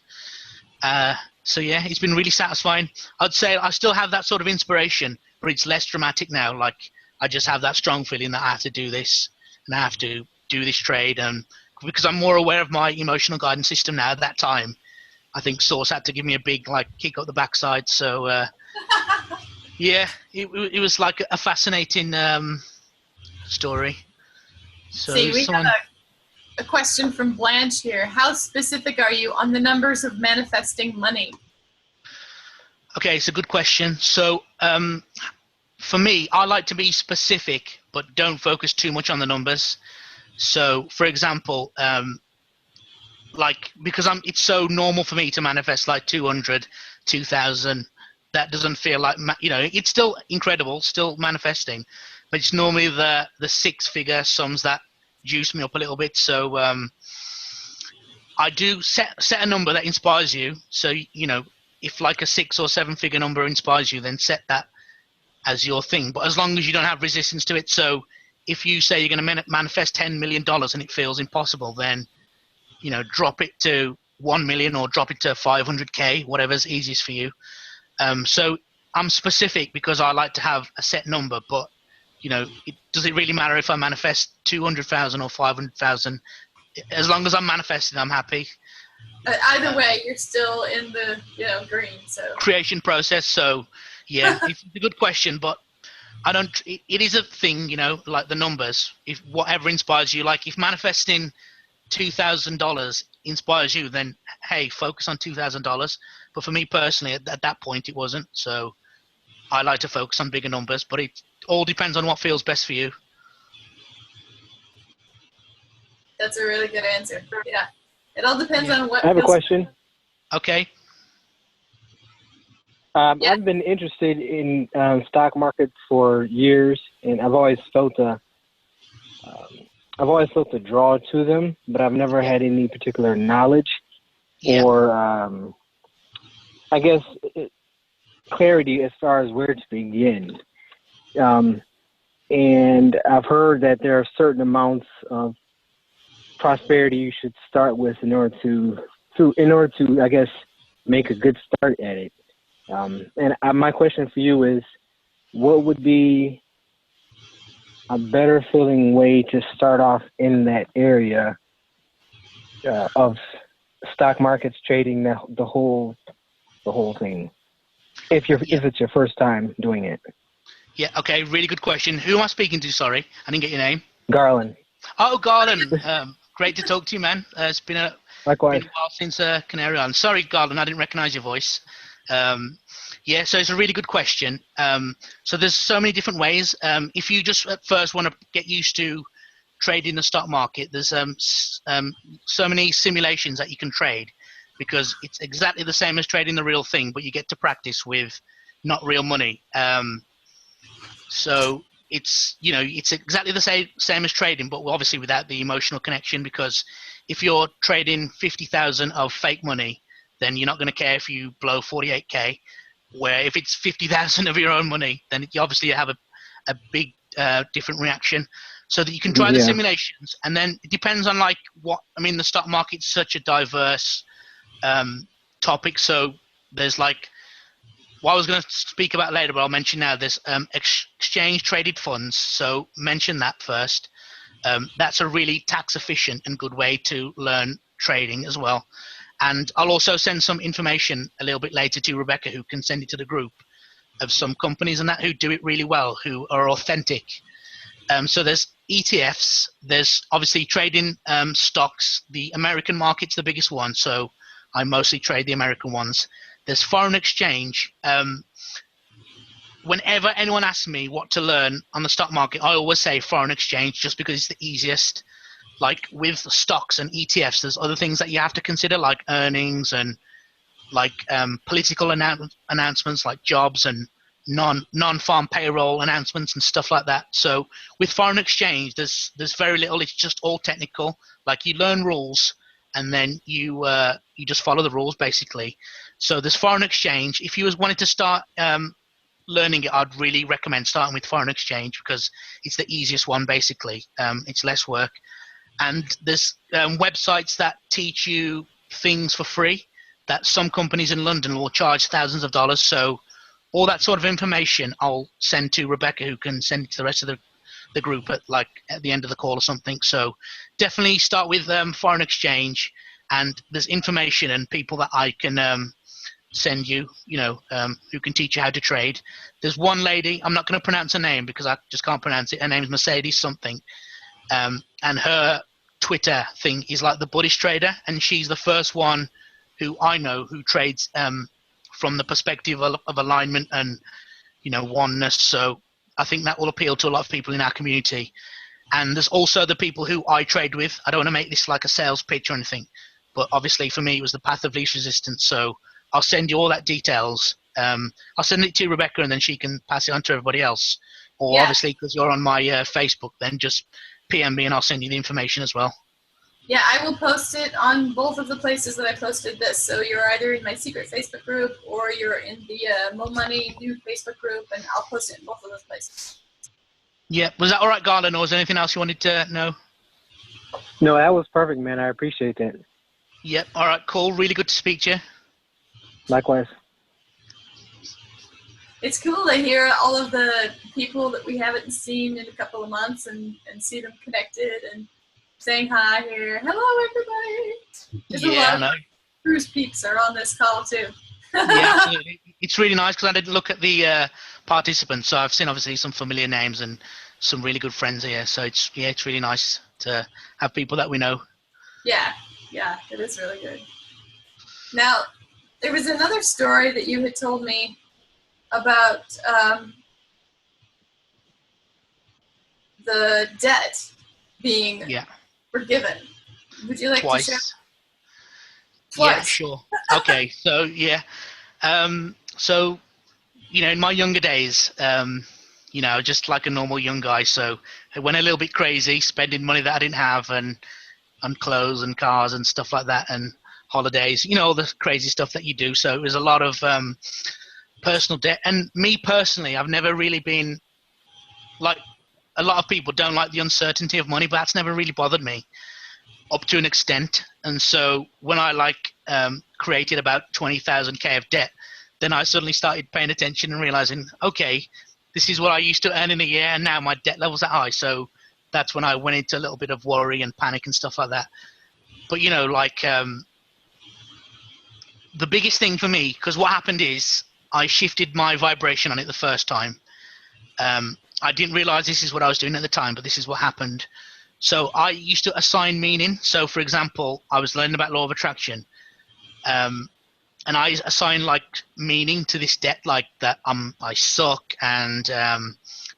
So yeah, it's been really satisfying. I'd say I still have that sort of inspiration, but it's less dramatic now. Like I just have that strong feeling that I have to do this and I have to do this trade. And because I'm more aware of my emotional guidance system now, at that time, I think Source had to give me a big kick up the backside. So yeah, it was like a fascinating story. So see, we have a question from Blanche here. How specific are you on the numbers of manifesting money? Okay, it's a good question. So for me, I like to be specific, but don't focus too much on the numbers. So, for example, because it's so normal for me to manifest like 200, 2,000. That doesn't feel like, it's still incredible, still manifesting, but it's normally the six-figure sums that juice me up a little bit. So I do set a number that inspires you. So, if like a 6 or 7-figure number inspires you, then set that as your thing. But as long as you don't have resistance to it. So if you say you're going to manifest $10 million and it feels impossible, then, drop it to 1 million or drop it to 500K, whatever's easiest for you. So I'm specific because I like to have a set number, but does it really matter if I manifest 200,000 or 500,000? As long as I'm manifesting, I'm happy. Either way, you're still in the green. So creation process. So yeah, it's a good question, but I don't. It is a thing, like the numbers. If whatever inspires you, like if manifesting $2,000 inspires you, then hey, focus on $2,000. But for me personally, at that point, it wasn't. So I like to focus on bigger numbers, but it all depends on what feels best for you. That's a really good answer. Yeah. It all depends on what. I have a question. Okay. Yeah. I've been interested in stock markets for years, and I've always felt a draw to them, but I've never had any particular knowledge or, I guess, clarity as far as where to begin. And I've heard that there are certain amounts of prosperity you should start with in order to, I guess, make a good start at it. And my question for you is, what would be a better feeling way to start off in that area of stock markets, trading, the whole thing? If it's your first time doing it. Yeah. Okay. Really good question. Who am I speaking to? Sorry, I didn't get your name. Garland. Oh, Garland. Great to talk to you, man. It's been a Likewise. while since Canary Island. Sorry, Garland, I didn't recognize your voice. Yeah, so it's a really good question. So there's so many different ways. If you just at first want to get used to trading the stock market, there's so many simulations that you can trade, because it's exactly the same as trading the real thing, but you get to practice with not real money. So it's exactly the same as trading, but obviously without the emotional connection, because if you're trading 50,000 of fake money, then you're not going to care if you blow 48K. Where if it's 50,000 of your own money, then you obviously have a big different reaction. So that you can try the simulations, and then it depends on the stock market's such a diverse topic. So there's what I was going to speak about later, but I'll mention now. There's exchange traded funds. So mention that first. That's a really tax efficient and good way to learn trading as well. And I'll also send some information a little bit later to Rebecca, who can send it to the group, of some companies and that who do it really well, who are authentic. So there's ETFs. There's obviously trading stocks. The American market's the biggest one, so I mostly trade the American ones. There's foreign exchange. Whenever anyone asks me what to learn on the stock market, I always say foreign exchange, just because it's the easiest. Like with stocks and ETFs, there's other things that you have to consider, like earnings and political announcements, like jobs and non-farm payroll announcements and stuff like that. So with foreign exchange, there's very little. It's just all technical. Like you learn rules, and then you just follow the rules basically. So there's foreign exchange. If you wanted to start learning it, I'd really recommend starting with foreign exchange, because it's the easiest one basically. It's less work. And there's websites that teach you things for free that some companies in London will charge thousands of dollars. So all that sort of information I'll send to Rebecca, who can send it to the rest of the group at the end of the call or something. So definitely start with foreign exchange, and there's information and people that I can send you, who can teach you how to trade. There's one lady, I'm not going to pronounce her name because I just can't pronounce it. Her name is Mercedes something. And her Twitter thing is like the Buddhist trader, and she's the first one who I know who trades from the perspective of alignment and oneness. So I think that will appeal to a lot of people in our community. And there's also the people who I trade with. I don't want to make this like a sales pitch or anything, but obviously for me it was the path of least resistance. So I'll send you all that details. I'll send it to Rebecca, and then she can pass it on to everybody else. Or obviously, because you're on my Facebook, then just PM me and I'll send you the information as well. Yeah, I will post it on both of the places that I posted this. So you're either in my secret Facebook group or you're in the Mo Money new Facebook group, and I'll post it in both of those places. Yeah, was that all right, Garland, or was there anything else you wanted to know? No, that was perfect, man. I appreciate that. Yep, all right, cool. Really good to speak to you. Likewise. It's cool to hear all of the people that we haven't seen in a couple of months and see them connected and saying hi here. Hello, everybody. There's a lot of cruise peeps are on this call, too. Yeah, absolutely. It's really nice because I didn't look at the participants, so I've seen obviously some familiar names and some really good friends here. So it's really nice to have people that we know. Yeah, it is really good. Now, there was another story that you had told me about the debt being forgiven? Would you like to share? Twice. Twice. Yeah, sure. Okay, so yeah. So, in my younger days, just like a normal young guy, so I went a little bit crazy, spending money that I didn't have, and on clothes and cars and stuff like that, and holidays, all the crazy stuff that you do. So it was a lot of personal debt. And me personally, I've never really been like, a lot of people don't like the uncertainty of money, but that's never really bothered me up to an extent. And so when I created about 20,000 of debt, then I suddenly started paying attention and realizing, okay, this is what I used to earn in a year, and now my debt level's that high. So that's when I went into a little bit of worry and panic and stuff like that. But the biggest thing for me, because what happened is I shifted my vibration on it the first time. I didn't realize this is what I was doing at the time, but this is what happened. So I used to assign meaning. So for example, I was learning about law of attraction, and I assign meaning to this debt, like that I suck, and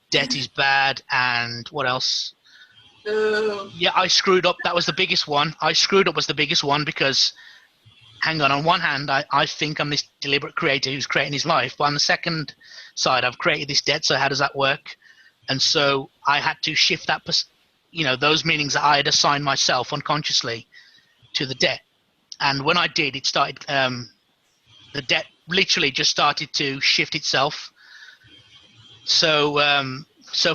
debt is bad, and what else? Yeah, I screwed up. That was the biggest one. I screwed up was the biggest one, because hang on one hand, I think I'm this deliberate creator who's creating his life, but on the second side, I've created this debt. So how does that work? And so I had to shift that, those meanings that I had assigned myself unconsciously to the debt. And when I did, it started, the debt literally just started to shift itself. So,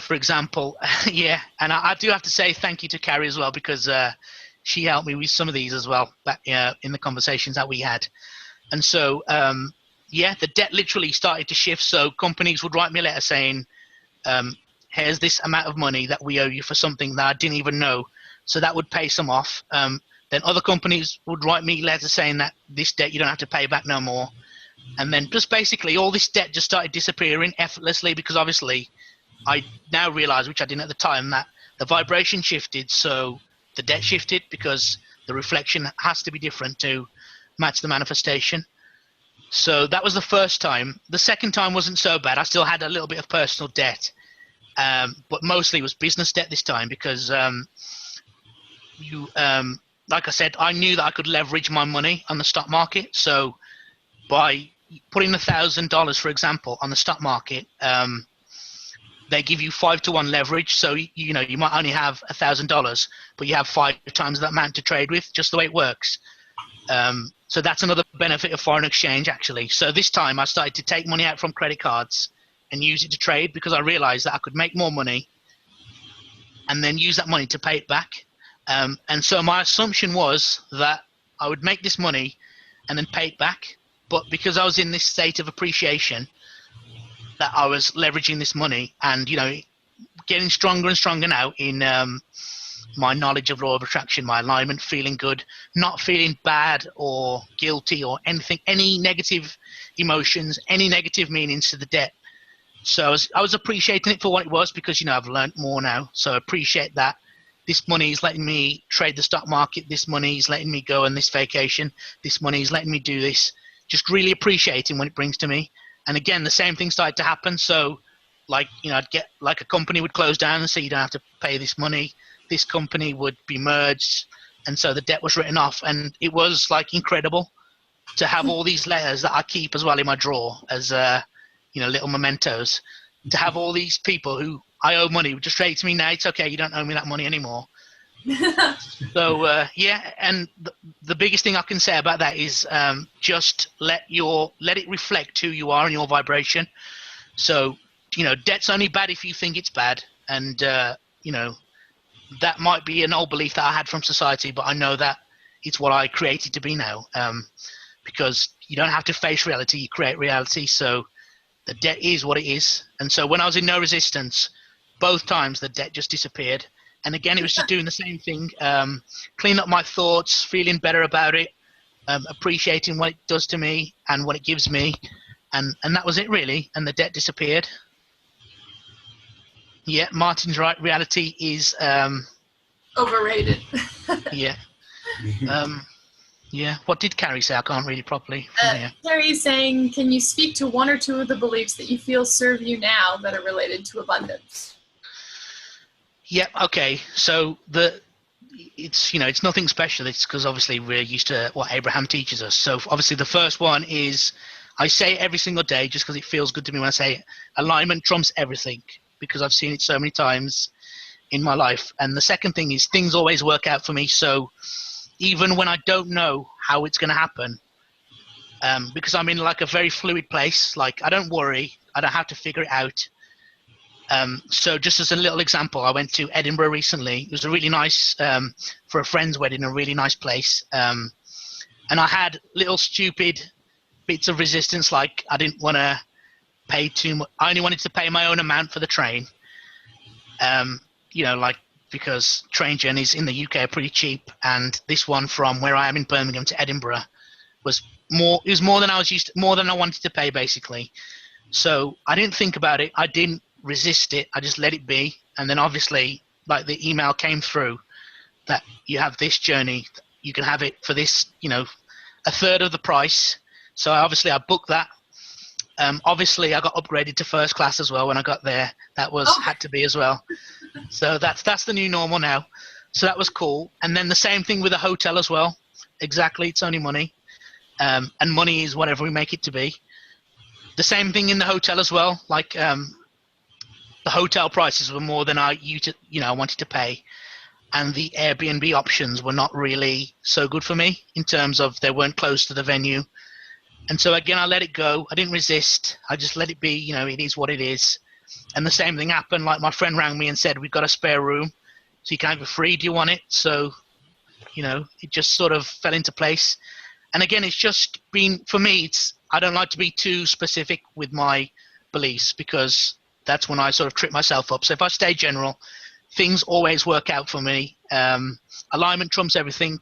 for example, yeah, and I do have to say thank you to Carrie as well, because she helped me with some of these as well back in the conversations that we had. And so, the debt literally started to shift. So companies would write me a letter saying, here's this amount of money that we owe you for something that I didn't even know. So that would pay some off. Then other companies would write me letters saying that this debt you don't have to pay back no more. And then just basically all this debt just started disappearing effortlessly, because obviously I now realize, which I didn't at the time, that the vibration shifted, so the debt shifted, because the reflection has to be different to match the manifestation. So that was the first time. The second time wasn't so bad. I still had a little bit of personal debt, but mostly it was business debt this time, because like I said, I knew that I could leverage my money on the stock market. So by putting $1,000, for example, on the stock market, they give you 5-to-1 leverage. So you might only have $1,000, but you have 5 times that amount to trade with, just the way it works. So that's another benefit of foreign exchange, actually. So this time I started to take money out from credit cards and use it to trade, because I realized that I could make more money and then use that money to pay it back. And so my assumption was that I would make this money and then pay it back. But because I was in this state of appreciation, that I was leveraging this money and, getting stronger and stronger now in my knowledge of law of attraction, my alignment, feeling good, not feeling bad or guilty or anything, any negative emotions, any negative meanings to the debt. So I was appreciating it for what it was, because, I've learned more now. So I appreciate that. This money is letting me trade the stock market. This money is letting me go on this vacation. This money is letting me do this. Just really appreciating what it brings to me. And again, the same thing started to happen. So I'd get a company would close down and say, you don't have to pay this money. This company would be merged. And so the debt was written off. And it was incredible to have all these letters that I keep as well in my drawer as, little mementos, to have all these people who I owe money would just say to me, no, it's okay, you don't owe me that money anymore. So, and the biggest thing I can say about that is just let it reflect who you are and your vibration. So, debt's only bad if you think it's bad. And, that might be an old belief that I had from society, but I know that it's what I created to be now, because you don't have to face reality, you create reality. So the debt is what it is. And so when I was in no resistance, both times the debt just disappeared. And again, it was just doing the same thing, clean up my thoughts, feeling better about it, appreciating what it does to me and what it gives me. And that was it, really. And the debt disappeared. Yeah, Martin's right. Reality is Overrated. yeah. Yeah. What did Carrie say? I can't read it properly. Carrie's saying, can you speak to one or two of the beliefs that you feel serve you now that are related to abundance? Yeah. Okay. So it's, you know, it's nothing special. It's because obviously we're used to what Abraham teaches us. So obviously the first one is, I say it every single day just because it feels good to me when I say it, alignment trumps everything, because I've seen it so many times in my life. And the second thing is, things always work out for me. So even when I don't know how it's going to happen, because I'm in like a very fluid place, like I don't worry, I don't have to figure it out. So just as a little example, I went to Edinburgh recently. It was a really nice, for a friend's wedding, a really nice place. And I had little stupid bits of resistance, like I didn't want to pay too much. I only wanted to pay my own amount for the train. You know, like, because train journeys in the UK are pretty cheap, and this one from where I am in Birmingham to Edinburgh was more. It was more than I was used to, more than I wanted to pay, basically. So I didn't think about it. I didn't resist it. I just let it be. And then obviously, like, the email came through that you have this journey. You can have it for this, you know, a third of the price. So obviously I booked that. Obviously I got upgraded to first class as well when I got there. That was had to be as well. So that's the new normal now. So that was cool. And then the same thing with the hotel as well. Exactly, it's only money. And money is whatever we make it to be. The same thing in the hotel as well. Like, the hotel prices were more than I wanted to pay, and the Airbnb options were not really so good for me in terms of they weren't close to the venue. And so again, I let it go. I didn't resist. I just let it be. You know, it is what it is. And the same thing happened. Like, my friend rang me and said, "We've got a spare room, so you can have it free. Do you want it?" So, you know, it just sort of fell into place. And again, it's just been, for me, I don't like to be too specific with my beliefs, because that's when I sort of trip myself up. So if I stay general, things always work out for me. Alignment trumps everything.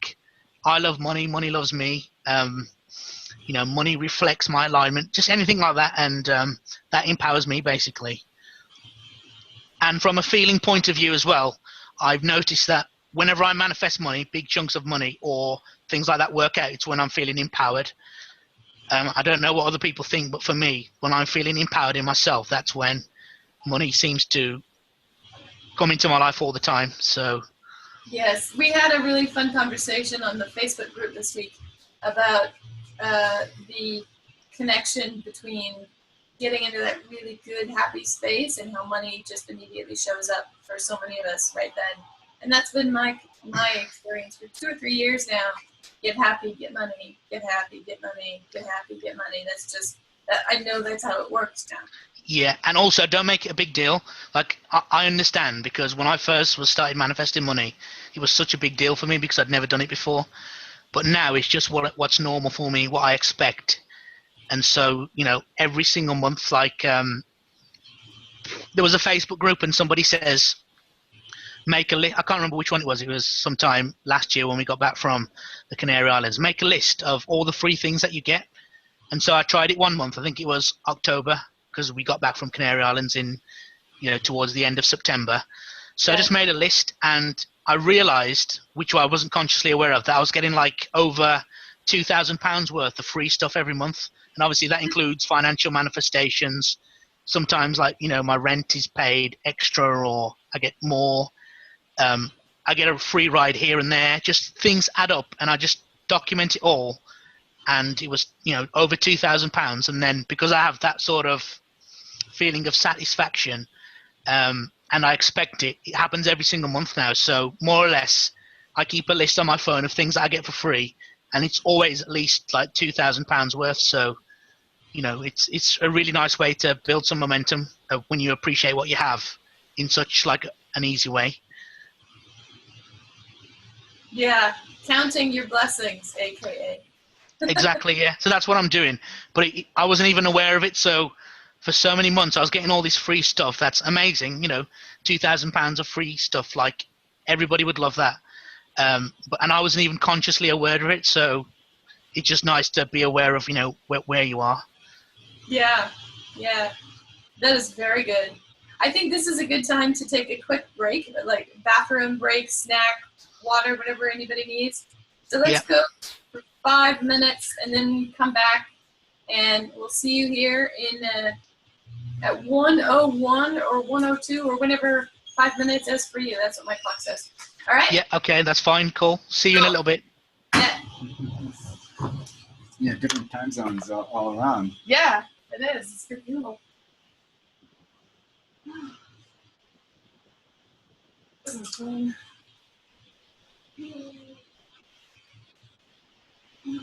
I love money. Money loves me. You know, money reflects my alignment, just anything like that. And that empowers me, basically. And from a feeling point of view as well, I've noticed that whenever I manifest money, big chunks of money or things like that work out, it's when I'm feeling empowered. I don't know what other people think, but for me, when I'm feeling empowered in myself, that's when money seems to come into my life all the time. So Yes, we had a really fun conversation on the Facebook group this week about the connection between getting into that really good, happy space and how money just immediately shows up for so many of us right then. And that's been my experience for 2 or 3 years now. Get happy, get money. Get happy, get money. Get happy, get money. That's just, I know that's how it works now. Yeah, and also don't make it a big deal. Like, I understand, because when I first started manifesting money, it was such a big deal for me because I'd never done it before. But now it's just what's normal for me, what I expect. And so, you know, every single month, like, there was a Facebook group and somebody says, make a list. I can't remember which one it was. It was sometime last year when we got back from the Canary Islands. Make a list of all the free things that you get. And so I tried it one month. I think it was October, because we got back from Canary Islands in, you know, towards the end of September. So I just made a list, and I realized, which I wasn't consciously aware of, that I was getting like over £2,000 worth of free stuff every month. And obviously that includes financial manifestations. Sometimes, like, you know, my rent is paid extra, or I get more. I get a free ride here and there. Just things add up, and I just document it all. And it was, you know, over £2,000. And then because I have that sort of feeling of satisfaction, and I expect it happens every single month now. So more or less, I keep a list on my phone of things that I get for free, and it's always at least like £2,000 worth. So, you know, it's a really nice way to build some momentum when you appreciate what you have in such like an easy way. Yeah, counting your blessings, aka. Exactly, yeah. So that's what I'm doing. But I wasn't even aware of it. So for so many months, I was getting all this free stuff. That's amazing. You know, £2,000 of free stuff. Like, everybody would love that. And I wasn't even consciously aware of it. So it's just nice to be aware of, you know, where you are. Yeah, that is very good. I think this is a good time to take a quick break, like bathroom break, snack, water, whatever anybody needs. So let's go for 5 minutes and then come back, and we'll see you here in at 1:01 or 1:02 or whenever 5 minutes is for you. That's what my clock says. All right? Yeah, okay, that's fine. Cool. See you in a little bit. Yeah. Yeah, different time zones all around. Yeah, it is. It's good deal.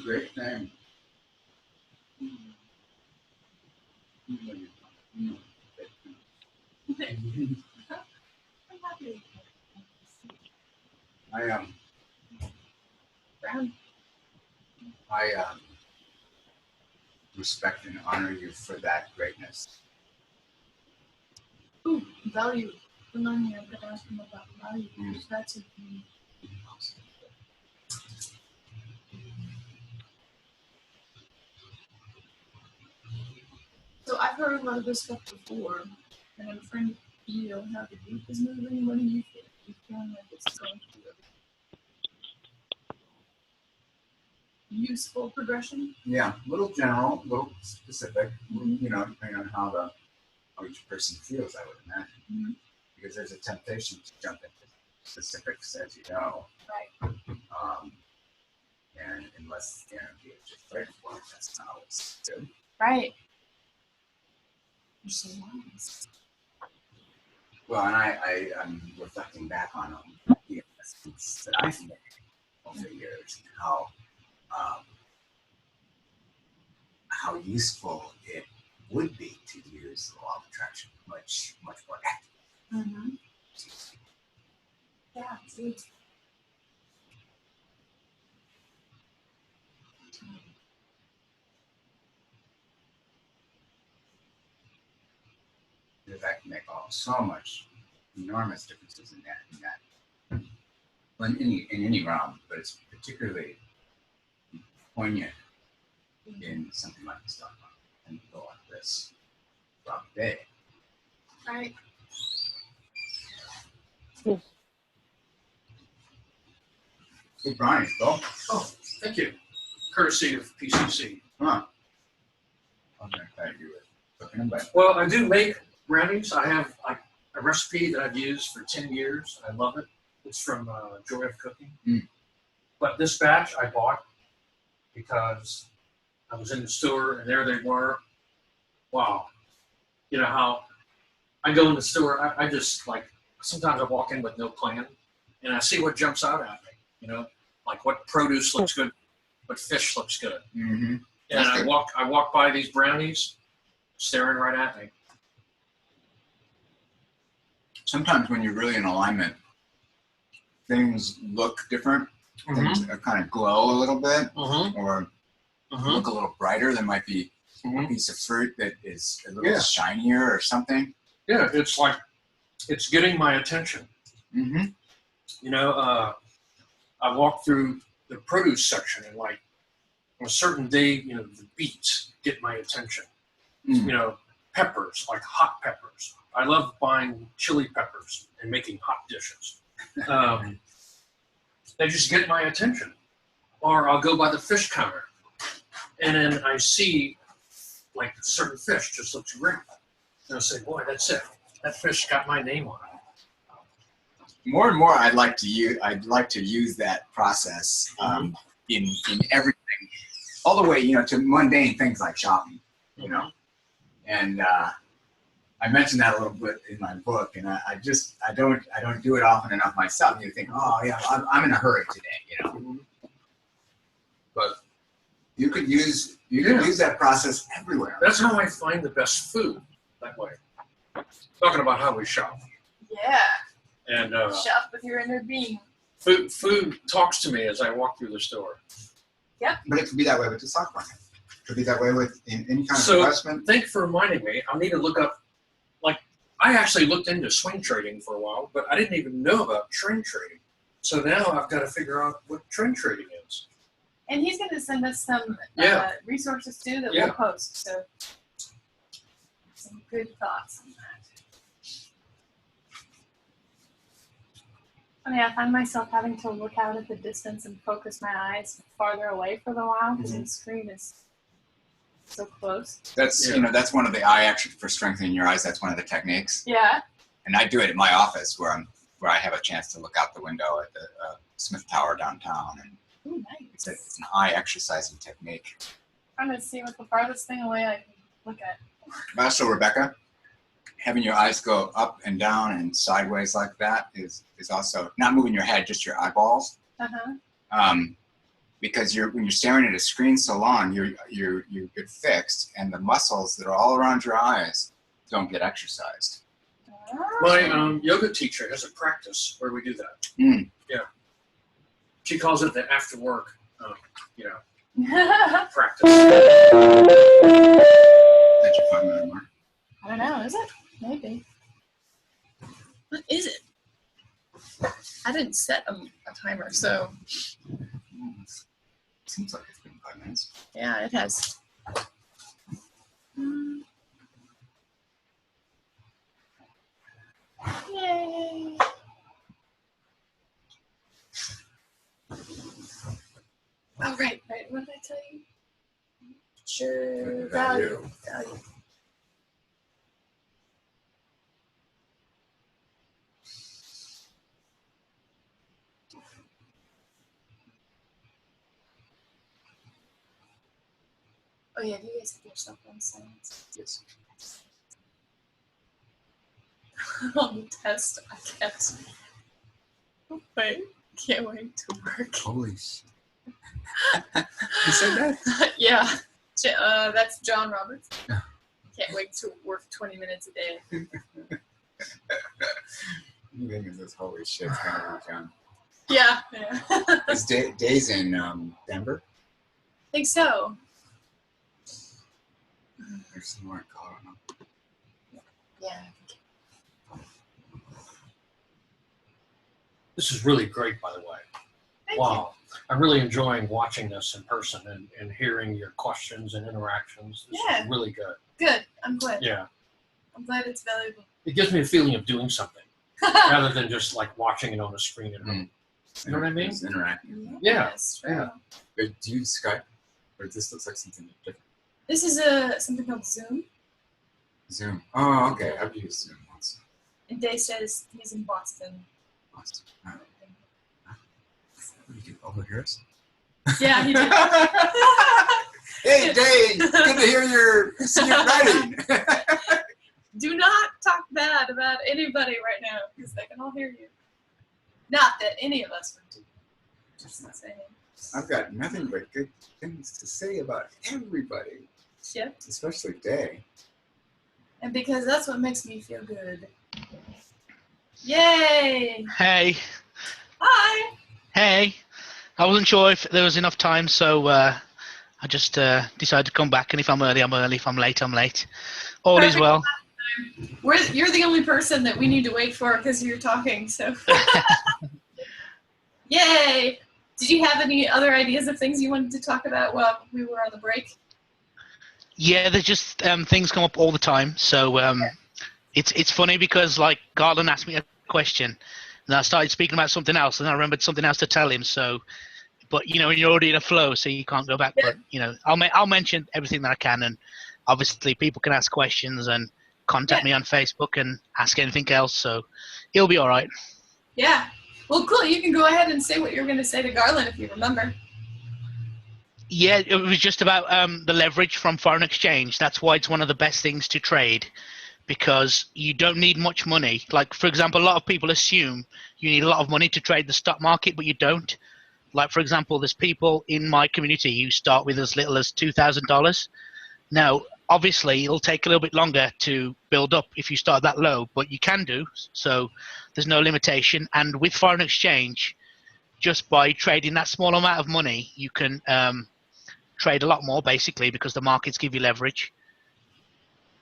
Great thing. I'm happy. Brown. I respect and honor you for that greatness. Ooh, value. Remind me, I've got to ask him about value. Because that's a So I've heard a lot of this stuff before, and I'm trying to feel how the group is moving. What do you think? You feeling like it's going to be a useful progression? Yeah, a little general, a little specific. You know, depending on how each person feels, I would imagine. Because there's a temptation to jump into specifics, as you know. Right. And unless the energy is just right for it, that's not always good. Right. You're so wise. Well, and I'm reflecting back on the investments that I've made over the years and how useful it would be to use the law of attraction much more actively. Yeah, it's Because that can make so much enormous differences in that. Well, in any realm, but it's particularly poignant in something like the stock market and go like this throughout the day. right. Hey, Brian, Bill. Oh, thank you. Courtesy of PCC. Huh. I'm going to thank you with cooking them, but Well, I do make brownies. I have a recipe that I've used for 10 years. I love it. It's from Joy of Cooking. But this batch I bought because I was in the store and there they were. Wow. You know how I go in the store, I just sometimes I walk in with no plan and I see what jumps out at me, you know, like what produce looks good, what fish looks good. Mm-hmm. And I walk by these brownies staring right at me. Sometimes when you're really in alignment, things look different. Things kind of glow a little bit, or look a little brighter. There might be a piece of fruit that is a little shinier or something. Yeah, it's like it's getting my attention. Mm-hmm. You know, I walk through the produce section and on a certain day, you know, the beets get my attention. You know, peppers, like hot peppers. I love buying chili peppers and making hot dishes. They just get my attention. Or I'll go by the fish counter and then I see like certain fish just looks great. And I'll say, boy, that's it. That fish got my name on it. More and more, I'd like to use that process in everything, all the way, you know, to mundane things like shopping, you know. And I mentioned that a little bit in my book, and I don't do it often enough myself. You think, oh yeah, I'm in a hurry today, you know. But you could use that process everywhere. That's how I find the best food, that way. Talking about how we shop. Yeah. And Shop with your inner being. food talks to me as I walk through the store. Yep. But it could be that way with the stock market. It could be that way with any kind of So investment. thank you for reminding me. I need to look up, I actually looked into swing trading for a while, but I didn't even know about trend trading. So now I've got to figure out what trend trading is. And he's going to send us some resources too that we'll post. So some good thoughts on that. Funny, I find myself having to look out at the distance and focus my eyes farther away for a while because the screen is so close. That's you know, that's one of the eye action for strengthening your eyes. That's one of the techniques. Yeah. And I do it in my office where I'm where I have a chance to look out the window at the Smith Tower downtown, and Ooh, nice. it's an eye exercising technique. I'm trying to see what the farthest thing away I can look at. Also, Rebecca, having your eyes go up and down and sideways like that is also not moving your head, just your eyeballs. Because when you're staring at a screen so long, you get fixed, and the muscles that are all around your eyes don't get exercised. My yoga teacher has a practice where we do that. Yeah. She calls it the after work, practice. That's your 5 minute mark. I don't know, is it? Maybe. What is it? I didn't set a timer, so Seems like it's been 5 minutes. yeah, it has. Yay! Oh, right. What did I tell you? Sure, value. Oh yeah, do you guys have your cell phone silence? Yes. On the test, I can't. Can't wait to work. Holy shit. You said that? Yeah, that's John Roberts. Can't wait to work 20 minutes a day. You think it's this holy shit kind of weekend. Yeah. Is Days in Denver? I think so. There's some more in Colorado. Yeah. This is really great, by the way. Thank Wow. I'm really enjoying watching this in person and hearing your questions and interactions. This is really good. you. Good. I'm glad. Yeah. I'm glad it's valuable. It gives me a feeling of doing something rather than just like watching it on a screen at home. You know what I mean? It's interacting. Yeah. That's true. Yeah. Do you use Skype? Or this looks like something different? This is something called Zoom. Zoom. Oh, okay. I've used Zoom once. And Dave says he's in Boston. Awesome. You can overhear us? Yeah, he did. Hey, Dave! Good to hear your writing. Do not talk bad about anybody right now, because they can all hear you. Not that any of us would do. Just not saying. I've got nothing but good things to say about everybody, Yep. especially Day. And because that's what makes me feel good. Yay! Hey. Hi! Hey. I wasn't sure if there was enough time, so I just decided to come back. And if I'm early, I'm early. If I'm late, I'm late. All is well. You're the only person that we need to wait for because you're talking, so. Yay! Did you have any other ideas of things you wanted to talk about while we were on the break? Yeah, there's just things come up all the time. So it's funny because like Garland asked me a question, and I started speaking about something else, and I remembered something else to tell him. So, but you know, you're already in a flow, so you can't go back. Yeah. But you know, I'll mention everything that I can, and obviously people can ask questions and contact me on Facebook and ask anything else. So it'll be all right. Yeah. Well, cool. You can go ahead and say what you're going to say to Garland if you remember. Yeah, it was just about the leverage from foreign exchange. That's why it's one of the best things to trade, because you don't need much money. Like, for example, a lot of people assume you need a lot of money to trade the stock market, but you don't. Like, for example, there's people in my community who start with as little as $2,000. Now, obviously, it'll take a little bit longer to build up if you start that low, but you can do. So there's no limitation. And with foreign exchange, just by trading that small amount of money, you can trade a lot more, basically, because the markets give you leverage.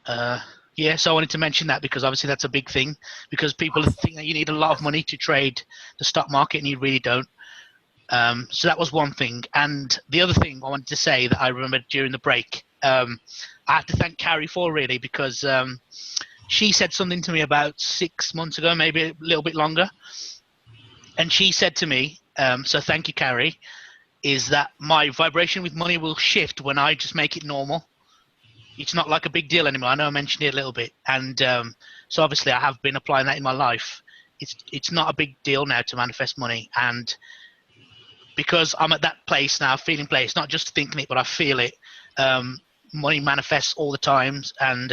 Yeah, so I wanted to mention that because obviously that's a big thing, because people think that you need a lot of money to trade the stock market and you really don't. So that was one thing. And the other thing I wanted to say that I remembered during the break, I have to thank Carrie for, really, because she said something to me about 6 months ago, maybe a little bit longer. And she said to me, so thank you, Carrie, is that my vibration with money will shift when I just make it normal. It's not like a big deal anymore. I know I mentioned it a little bit. And so obviously I have been applying that in my life. it's not a big deal now to manifest money. And because I'm at that place now, feeling place, not just thinking it, but I feel it. Money manifests all the times, and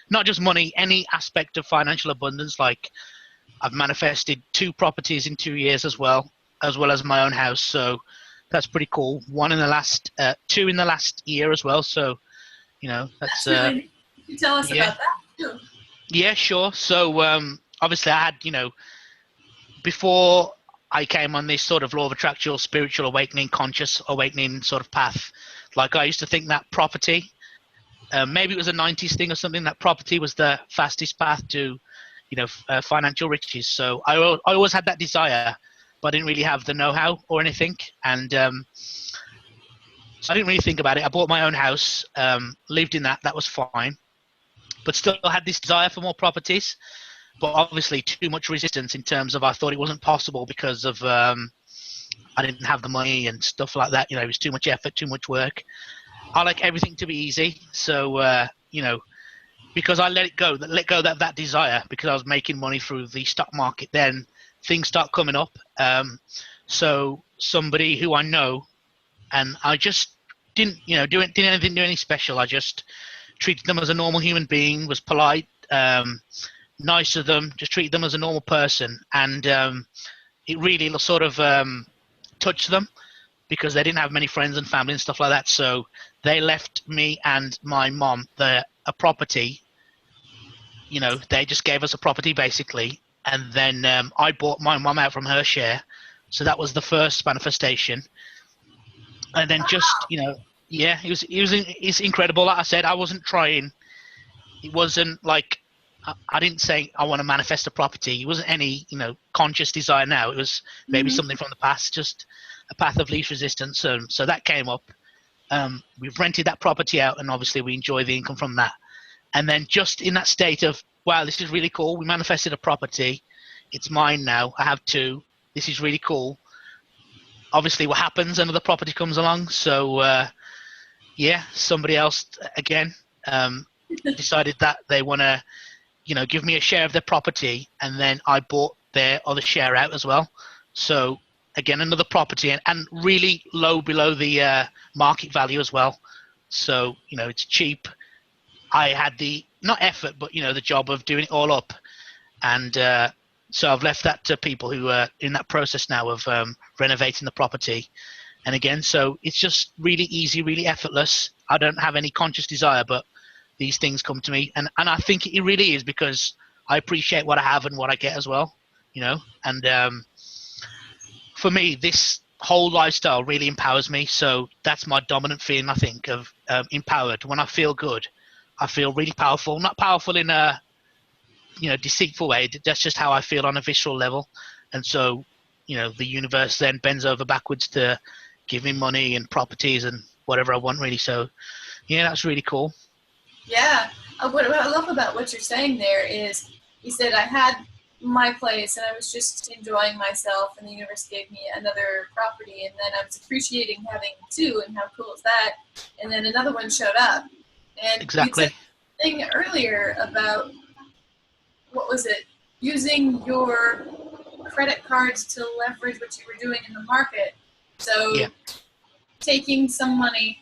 not just money, any aspect of financial abundance. Like I've manifested 2 properties in 2 years as well as my own house. So that's pretty cool. 1 in the last, 2 in the last year as well. So, that's really neat. Can you tell us yeah. about that too? Yeah, sure. So obviously I had, before I came on this sort of law of attraction or spiritual awakening, conscious awakening sort of path, like I used to think that property, maybe it was a 90s thing or something, that property was the fastest path to, financial riches. So I always had that desire, but I didn't really have the know-how or anything. And so I didn't really think about it. I bought my own house, lived in that. That was fine. But still had this desire for more properties. But obviously too much resistance in terms of I thought it wasn't possible because of I didn't have the money and stuff like that. It was too much effort, too much work. I like everything to be easy. So, because I let go that desire, because I was making money through the stock market, then things start coming up. So somebody who I know, and I just didn't do any special. I just treated them as a normal human being, was polite, nice to them, just treated them as a normal person. And it really sort of touched them, because they didn't have many friends and family and stuff like that. So they left me and my mom a property. They just gave us a property basically. And then I bought my mom out from her share. So that was the first manifestation. And then just, it's incredible. Like I said, I wasn't trying. It wasn't like, I didn't say I want to manifest a property. It wasn't any, conscious desire now. It was maybe something from the past, just a path of least resistance. So that came up. We've rented that property out, and obviously we enjoy the income from that. And then just in that state of, wow, this is really cool. We manifested a property. It's mine now. I have 2. This is really cool. Obviously what happens, another property comes along. So, somebody else again decided that they want to, give me a share of their property, and then I bought their other share out as well. So again, another property, and really low below the market value as well. So, it's cheap. I had the, not effort, but, the job of doing it all up. And so I've left that to people who are in that process now of renovating the property. And again, so it's just really easy, really effortless. I don't have any conscious desire, but these things come to me. And I think it really is because I appreciate what I have and what I get as well, And for me, this whole lifestyle really empowers me. So that's my dominant feeling, I think, of empowered. When I feel good, I feel really powerful. Not powerful in a deceitful way. That's just how I feel on a visceral level. And so, the universe then bends over backwards to give me money and properties and whatever I want, really. So, that's really cool. Yeah. What I love about what you're saying there is you said I had my place and I was just enjoying myself, and the universe gave me another property, and then I was appreciating having 2, and how cool is that? And then another one showed up. And Exactly. you said thing earlier about, what was it? Using your credit cards to leverage what you were doing in the market. So taking some money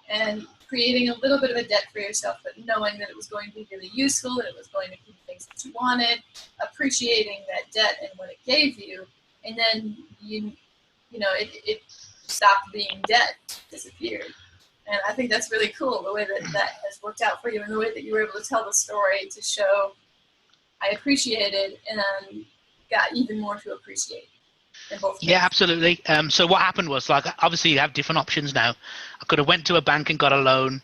and creating a little bit of a debt for yourself, but knowing that it was going to be really useful, that it was going to be things that you wanted, appreciating that debt and what it gave you, and then it stopped being debt, disappeared. And I think that's really cool, the way that has worked out for you, and the way that you were able to tell the story to show I appreciated and got even more to appreciate. Yeah, absolutely. So what happened was, like, obviously you have different options now. I could have went to a bank and got a loan.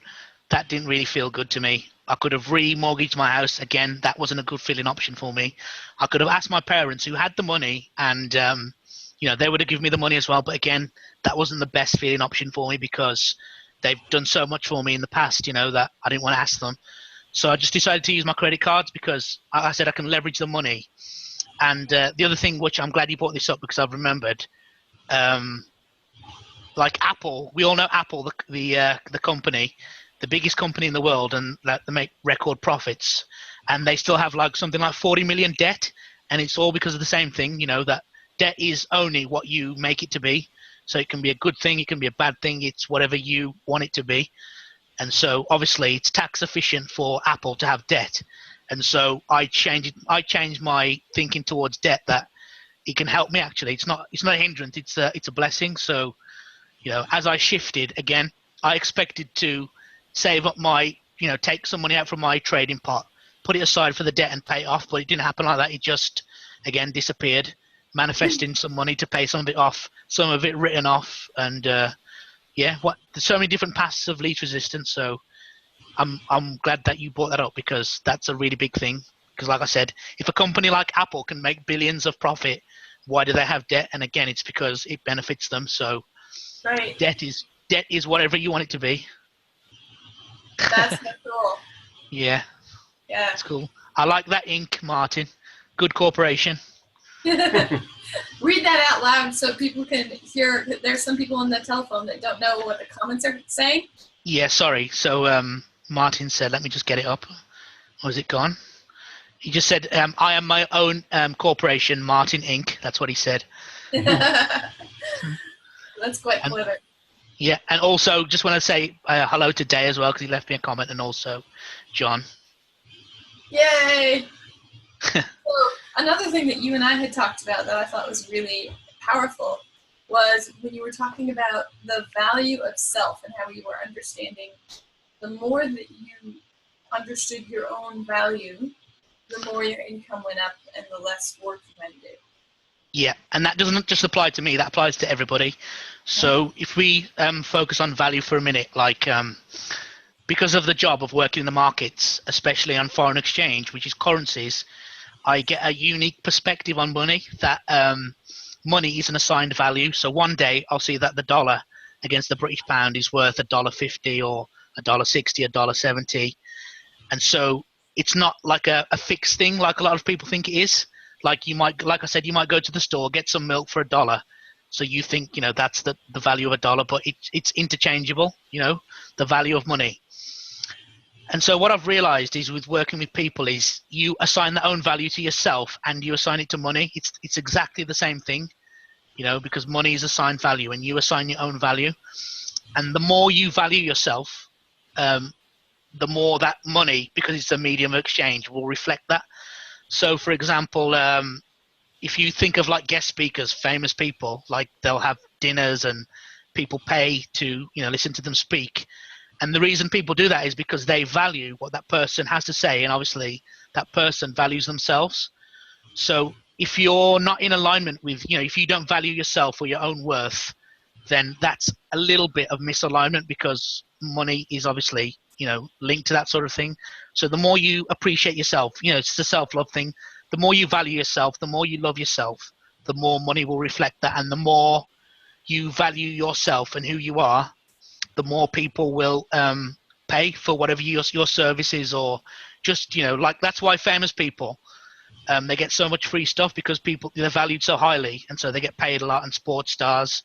That didn't really feel good to me. I could have remortgaged my house. Again, that wasn't a good feeling option for me. I could have asked my parents, who had the money, and they would have given me the money as well. But again, that wasn't the best feeling option for me, because they've done so much for me in the past, that I didn't want to ask them. So I just decided to use my credit cards, because I said I can leverage the money. And the other thing, which I'm glad you brought this up, because I've remembered, like Apple, we all know Apple, the company, the biggest company in the world, and that they make record profits, and they still have like something like 40 million debt. and it's all because of the same thing, that debt is only what you make it to be. So it can be a good thing, it can be a bad thing, it's whatever you want it to be. And so obviously it's tax efficient for Apple to have debt. And so I changed my thinking towards debt, that it can help me actually. It's not a hindrance, it's a blessing. So, as I shifted again, I expected to save up my, take some money out from my trading pot, put it aside for the debt and pay it off, but it didn't happen like that. It just, again, disappeared, manifesting some money to pay some of it off, some of it written off. And there's so many different paths of least resistance. So I'm glad that you brought that up, because that's a really big thing. Because like I said, if a company like Apple can make billions of profit, why do they have debt? And again, it's because it benefits them. So Right. debt is whatever you want it to be. That's so cool. Yeah. Yeah. That's cool. I like that ink, Martin. Good corporation. Read that out loud so people can hear. There's some people on the telephone that don't know what the comments are saying. Yeah, sorry. So Martin said, let me just get it up. Or is it gone? He just said, I am my own corporation, Martin Inc. That's what he said. That's quite clever. Yeah, and also just want to say hello to Day as well, because he left me a comment, and also John. Yay! So another thing that you and I had talked about that I thought was really powerful was when you were talking about the value of self and how you were understanding the more that you understood your own value, the more your income went up and the less work you had to do. Yeah, and that doesn't just apply to me, that applies to everybody. So if we focus on value for a minute, like because of the job of working in the markets, especially on foreign exchange, which is currencies, I get a unique perspective on money, that money is an assigned value. So one day I'll see that the dollar against the British pound is worth $1.50 or $1.60, $1.70. And so it's not like a fixed thing like a lot of people think it is. Like I said, you might go to the store, get some milk for $1. So you think, that's the value of $1, but it's interchangeable, the value of money. And so what I've realized is with working with people is you assign that own value to yourself and you assign it to money. It's exactly the same thing, because money is assigned value and you assign your own value. And the more you value yourself, the more that money, because it's a medium of exchange, will reflect that. So for example, if you think of like guest speakers, famous people, like they'll have dinners and people pay to, listen to them speak. And the reason people do that is because they value what that person has to say. And obviously that person values themselves. So if you're not in alignment with, if you don't value yourself or your own worth, then that's a little bit of misalignment, because money is obviously, linked to that sort of thing. So the more you appreciate yourself, it's the self-love thing. The more you value yourself, the more you love yourself, the more money will reflect that. And the more you value yourself and who you are, the more people will pay for whatever your service is, or just, like that's why famous people, they get so much free stuff, because people, they're valued so highly, and so they get paid a lot, and sports stars,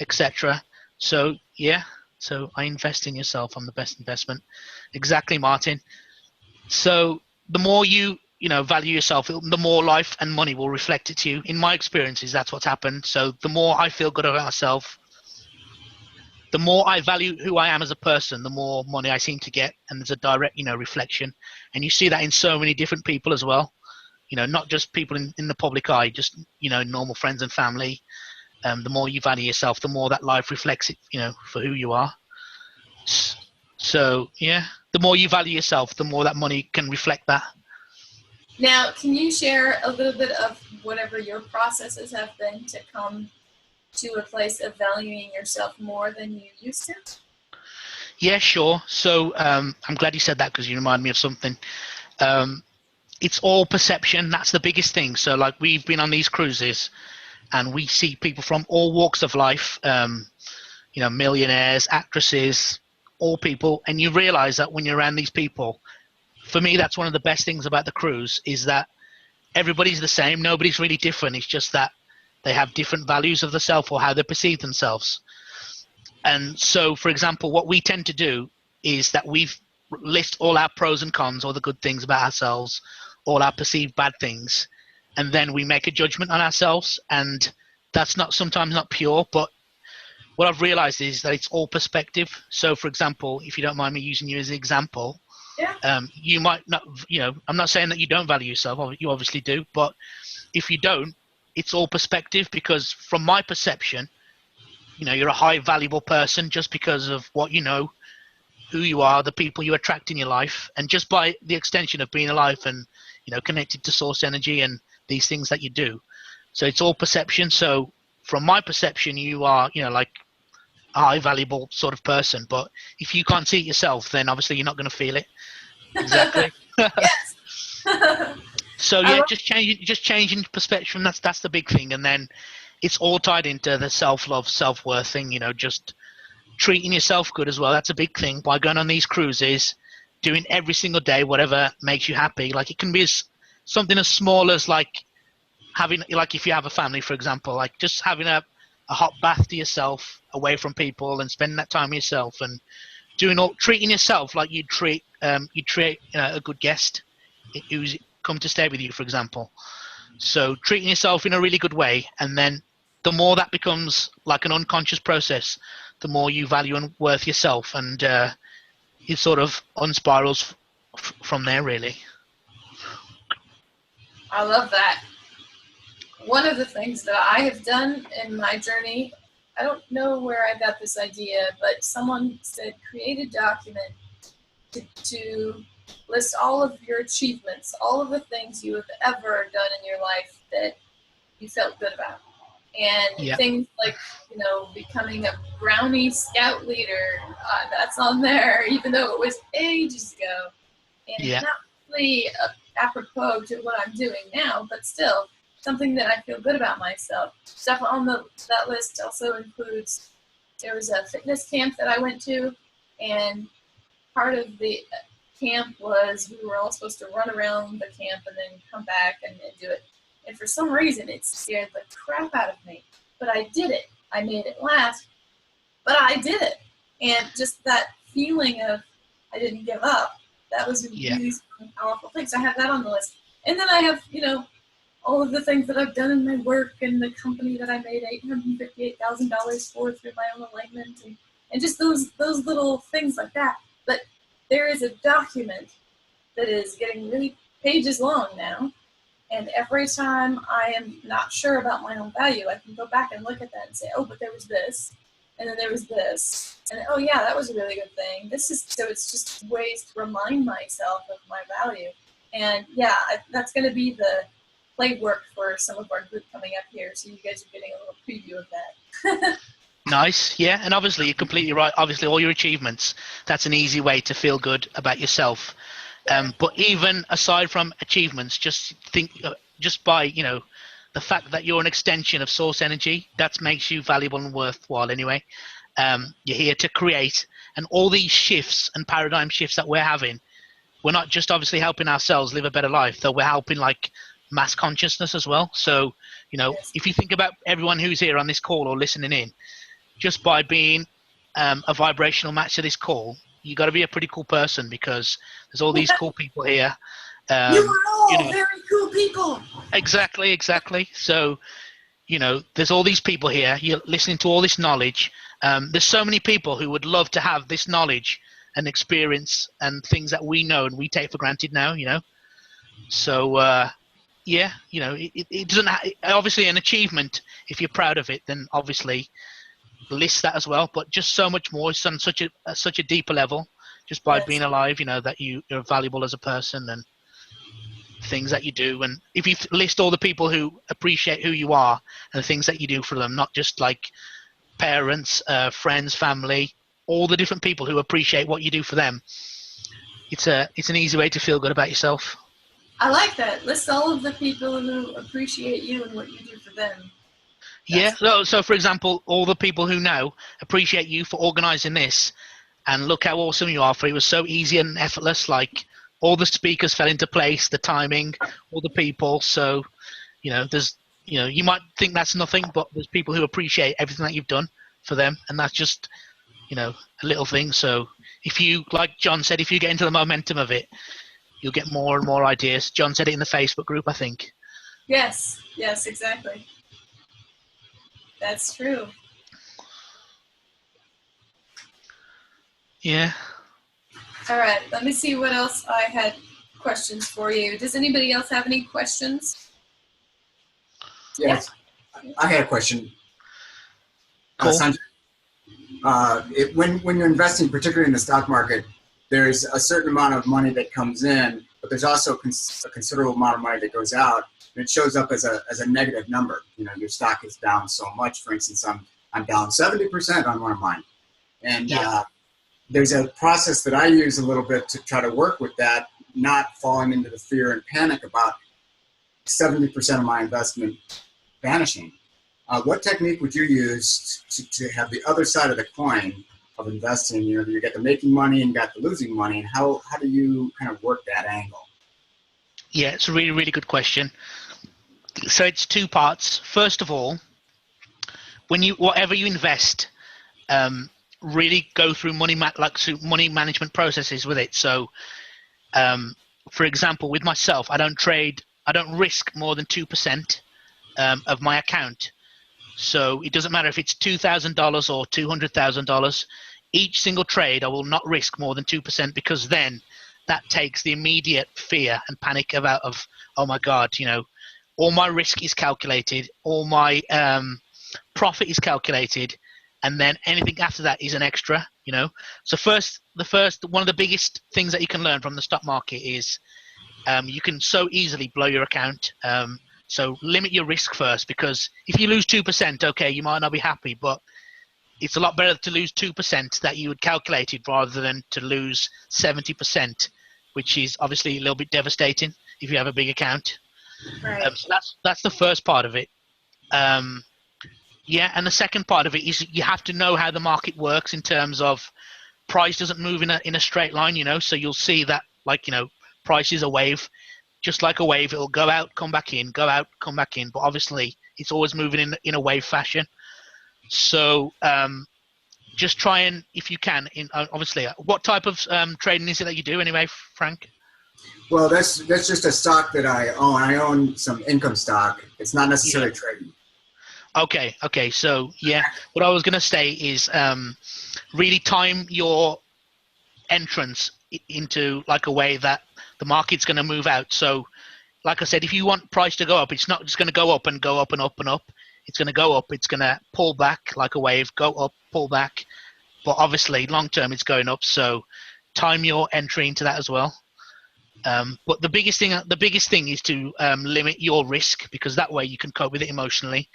etc. So yeah, so I invest in yourself. I'm the best investment. Exactly, Martin. So the more you value yourself, the more life and money will reflect it to you. In my experiences, that's what's happened. So the more I feel good about myself, the more I value who I am as a person, the more money I seem to get, and there's a direct, reflection. And you see that in so many different people as well. Not just people in the public eye, just, normal friends and family. The more you value yourself, the more that life reflects it, for who you are. So, yeah, the more you value yourself, the more that money can reflect that. Now, can you share a little bit of whatever your processes have been to come to a place of valuing yourself more than you used to? Yeah, sure. So I'm glad you said that, because you remind me of something. It's all perception. That's the biggest thing. So like we've been on these cruises and we see people from all walks of life, millionaires, actresses, all people. And you realize that when you're around these people, for me, that's one of the best things about the cruise, is that everybody's the same. Nobody's really different. It's just that they have different values of the self, or how they perceive themselves. And so, for example, what we tend to do is that we list all our pros and cons, all the good things about ourselves, all our perceived bad things. and then we make a judgment on ourselves, and that's sometimes not pure. But what I've realized is that it's all perspective. So for example, if you don't mind me using you as an example, you might not, I'm not saying that you don't value yourself, you obviously do, but if you don't, it's all perspective, because from my perception, you're a high valuable person just because of what you know, who you are, the people you attract in your life, and just by the extension of being alive and connected to source energy and these things that you do. So it's all perception. So from my perception, you are like a high valuable sort of person, but if you can't see it yourself, then obviously you're not going to feel it. Exactly. Yes. So just changing perspective. That's the big thing, and then it's all tied into the self-love, self-worth thing. Just treating yourself good as well. That's a big thing by going on these cruises, doing every single day whatever makes you happy. Like it can be something as small as like having, like if you have a family, for example, like just having a hot bath to yourself, away from people, and spending that time with yourself, and treating yourself like you'd treat a good guest who's come to stay with you, for example. So treating yourself in a really good way, and then the more that becomes like an unconscious process, the more you value and worth yourself, and it sort of unspirals from there, really. I love that. One of the things that I have done in my journey, I don't know where I got this idea, but someone said create a document to list all of your achievements, all of the things you have ever done in your life that you felt good about. And things like, becoming a Brownie Scout leader, that's on there, even though it was ages ago. And not really apropos to what I'm doing now, but still something that I feel good about myself. Stuff on that list also includes, there was a fitness camp that I went to, and part of the camp was we were all supposed to run around the camp and then come back and do it. And for some reason, it scared the crap out of me. But I did it. I made it last, but I did it. And just that feeling of I didn't give up, that was a really powerful thing. So I have that on the list. And then I have, all of the things that I've done in my work and the company that I made $858,000 for through my own alignment, and just those little things like that. But there is a document that is getting really pages long now. And every time I am not sure about my own value, I can go back and look at that and say, oh, but there was this, and then there was this, and oh yeah, that was a really good thing. So it's just ways to remind myself of my value. And that's going to be the playwork for some of our group coming up here. So you guys are getting a little preview of that. Nice. Yeah. And obviously you're completely right. Obviously all your achievements, that's an easy way to feel good about yourself. But even aside from achievements, just by, the fact that you're an extension of source energy, that makes you valuable and worthwhile anyway. You're here to create, and all these shifts and paradigm shifts that we're having, we're not just obviously helping ourselves live a better life, though we're helping like mass consciousness as well. So, if you think about everyone who's here on this call or listening in, just by being a vibrational match to this call, you got to be a pretty cool person, because there's all these cool people here. You are all very cool people. Exactly. So, there's all these people here. You're listening to all this knowledge. There's so many people who would love to have this knowledge and experience and things that we know and we take for granted now. So, it doesn't. Obviously, an achievement. If you're proud of it, then obviously list that as well, but just so much more. It's on such a deeper level, just by being alive, that you're valuable as a person and things that you do. And if you list all the people who appreciate who you are and the things that you do for them, not just like parents, friends, family, all the different people who appreciate what you do for them, it's an easy way to feel good about yourself. I like that. List all of the people who appreciate you and what you do for them. So for example, all the people who now appreciate you for organizing this, and look how awesome you are, for it was so easy and effortless. Like all the speakers fell into place, the timing, all the people. So, there's, you might think that's nothing, but there's people who appreciate everything that you've done for them. And that's just, a little thing. So if you, like John said, if you get into the momentum of it, you'll get more and more ideas. John said it in the Facebook group, I think. Yes, yes, exactly. That's true. Yeah. All right, let me see what else I had questions for you. Does anybody else have any questions? Yes. I had a question. Cool. Sanjay, when you're investing, particularly in the stock market, there's a certain amount of money that comes in, but there's also a considerable amount of money that goes out, and it shows up as a negative number. You know, your stock is down so much. For instance, I'm down 70% on one of mine, and there's a process that I use a little bit to try to work with that, not falling into the fear and panic about 70% of my investment vanishing. What technique would you use to have the other side of the coin of investing? You know, you get the making money and got the losing money, and how do you kind of work that angle? Yeah, it's a really, really good question. So it's two parts. First of all, whatever you invest, really go through money management processes with it. So, for example, with myself, I don't risk more than 2% of my account. So it doesn't matter if it's $2,000 or $200,000. Each single trade, I will not risk more than 2% because then that takes the immediate fear and panic of oh my God, you know, all my risk is calculated, all my profit is calculated, and then anything after that is an extra, you know. So one of the biggest things that you can learn from the stock market is you can so easily blow your account. So limit your risk first, because if you lose 2%, okay, you might not be happy, but it's a lot better to lose 2% that you had calculated rather than to lose 70%, which is obviously a little bit devastating if you have a big account. Right. So that's the first part of it. Yeah, and the second part of it is you have to know how the market works in terms of price doesn't move in a straight line, you know. So you'll see that, like, you know, price is a wave. Just like a wave, it'll go out, come back in, go out, come back in. But obviously, it's always moving in a wave fashion. So just try and, if you can, obviously, what type of trading is it that you do anyway, Frank? Well, that's just a stock that I own. I own some income stock. It's not necessarily trading. Okay. So yeah, what I was gonna say is really time your entrance into like a way that the market's going to move out. So like I said, if you want price to go up, it's not just going to go up and go up and up and up. It's going to go up, it's going to pull back like a wave, go up, pull back. But obviously long term it's going up, so time your entry into that as well. But the biggest thing is to limit your risk, because that way you can cope with it emotionally.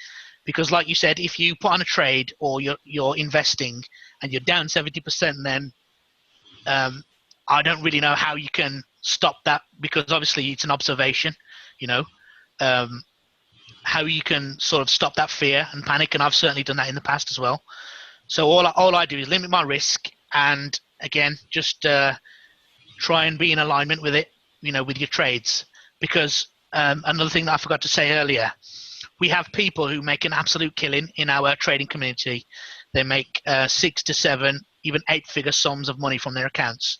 Because like you said, if you put on a trade or you're investing and you're down 70%, then I don't really know how you can stop that, because obviously it's an observation, you know, how you can sort of stop that fear and panic. And I've certainly done that in the past as well. So all I do is limit my risk, and again, just try and be in alignment with it, you know, with your trades. Because another thing that I forgot to say earlier, we have people who make an absolute killing in our trading community. They make 6 to 7, even 8-figure sums of money from their accounts.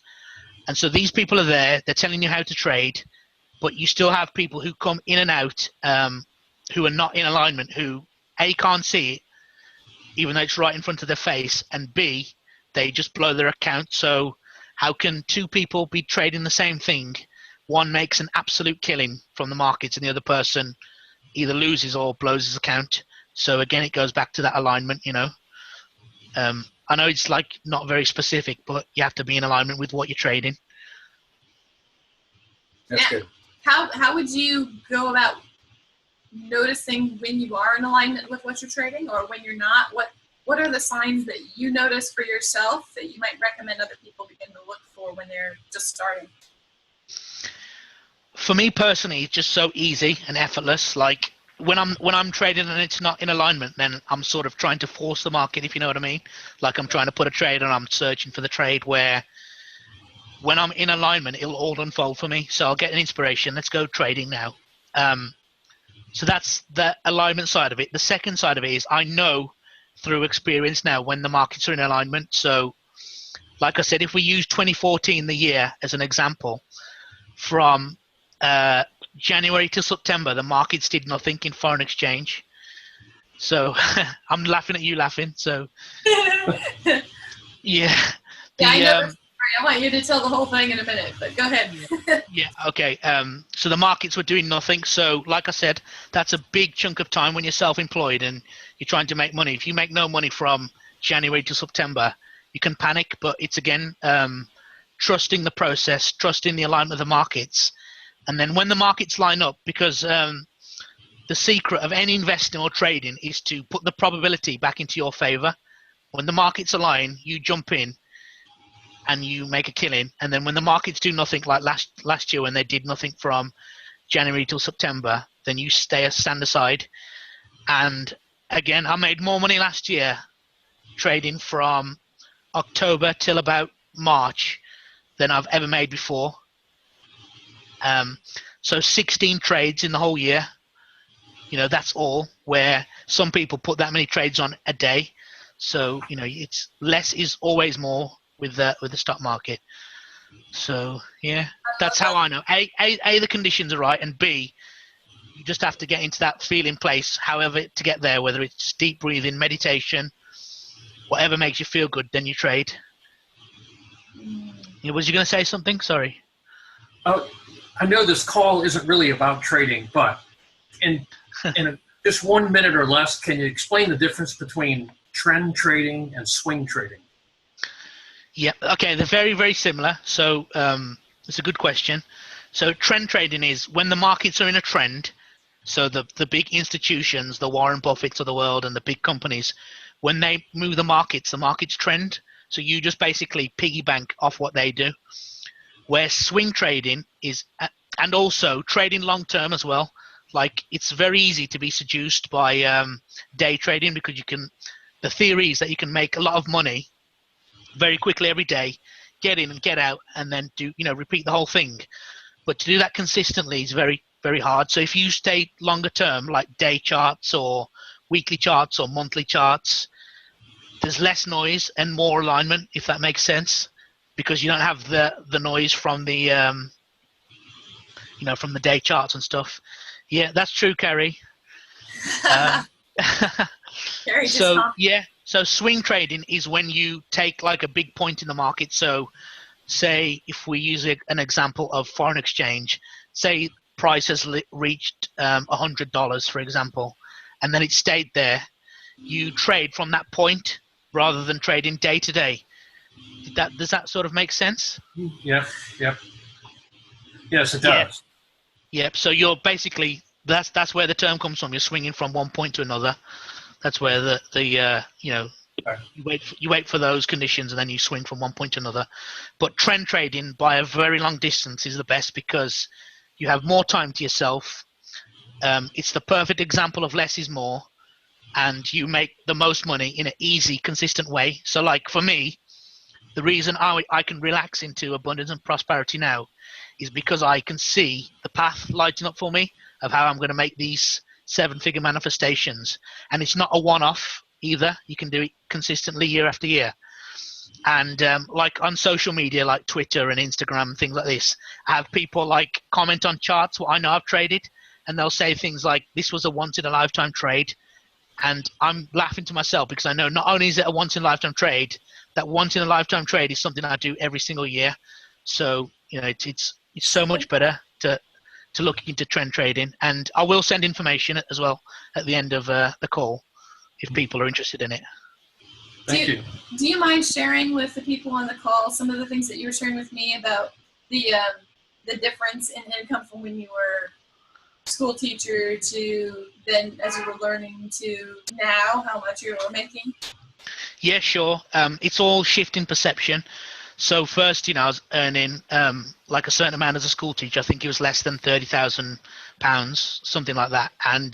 And so these people are there, they're telling you how to trade, but you still have people who come in and out who are not in alignment, who A, can't see it, even though it's right in front of their face, and B, they just blow their account. So how can two people be trading the same thing? One makes an absolute killing from the markets and the other person either loses or blows his account. So again, it goes back to that alignment, you know. I know it's like not very specific, but you have to be in alignment with what you're trading. That's good. How would you go about noticing when you are in alignment with what you're trading or when you're not? What are the signs that you notice for yourself that you might recommend other people begin to look for when they're just starting? For me personally, it's just so easy and effortless. Like when I'm trading and it's not in alignment, then I'm sort of trying to force the market, if you know what I mean. Like I'm trying to put a trade and I'm searching for the trade, where when I'm in alignment, it'll all unfold for me. So I'll get an inspiration. Let's go trading now. So that's the alignment side of it. The second side of it is I know through experience now when the markets are in alignment. So like I said, if we use 2014, the year, as an example, from January to September, the markets did nothing in foreign exchange. So I'm laughing at you laughing. So yeah. I know the story. I want you to tell the whole thing in a minute, but go ahead. Yeah, okay. So the markets were doing nothing. So like I said, that's a big chunk of time when you're self-employed and you're trying to make money. If you make no money from January to September, you can panic, but it's again trusting the process, trusting the alignment of the markets. And then when the markets line up, because the secret of any investing or trading is to put the probability back into your favor. When the markets align, you jump in and you make a killing. And then when the markets do nothing, like last year when they did nothing from January till September, then you stand aside. And again, I made more money last year trading from October till about March than I've ever made before. So 16 trades in the whole year. You know, that's all, where some people put that many trades on a day. So, you know, it's less is always more with the stock market. So yeah, that's how I know. A, the conditions are right, and B, you just have to get into that feeling place, however to get there, whether it's just deep breathing, meditation, whatever makes you feel good, then you trade. Was you going to say something? Sorry. Oh, I know this call isn't really about trading, but in just 1 minute or less, can you explain the difference between trend trading and swing trading? Yeah, okay, they're very, very similar. So it's a good question. So trend trading is when the markets are in a trend. So the big institutions, the Warren Buffetts of the world and the big companies, when they move the markets trend. So you just basically piggy bank off what they do. Where swing trading is, and also trading long term as well. Like, it's very easy to be seduced by day trading, because the theory is that you can make a lot of money very quickly every day, get in and get out, and then repeat the whole thing. But to do that consistently is very, very hard. So if you stay longer term, like day charts or weekly charts or monthly charts, there's less noise and more alignment, if that makes sense, because you don't have the noise from the from the day charts and stuff. Yeah, that's true, Carrie. Carrie So swing trading is when you take like a big point in the market. So say if we use an example of foreign exchange, say price has reached $100, for example, and then it stayed there. You trade from that point rather than trading day to day. Does that sort of make sense? Yep. Yes, it does. Yep. So you're basically, that's where the term comes from. You're swinging from one point to another. That's where you wait for those conditions and then you swing from one point to another. But trend trading by a very long distance is the best, because you have more time to yourself. It's the perfect example of less is more, and you make the most money in an easy, consistent way. So like for me, the reason I can relax into abundance and prosperity now is because I can see the path lighting up for me of how I'm going to make these 7-figure manifestations. And it's not a one-off either. You can do it consistently year after year. And like on social media, like Twitter and Instagram and things like this, I have people like comment on charts what I know I've traded, and they'll say things like, this was a once-in-a-lifetime trade. And I'm laughing to myself, because I know not only is it a once-in-a-lifetime trade, that once-in-a-lifetime trade is something I do every single year. So it's so much better to look into trend trading. And I will send information as well at the end of the call if people are interested in it. Thank you. Do you mind sharing with the people on the call some of the things that you were sharing with me about the difference in income from when you were school teacher to then as you were learning to now, how much you were making? Yeah, sure. It's all shifting perception. So first, I was earning like a certain amount as a school teacher. I think it was less than £30,000, something like that. And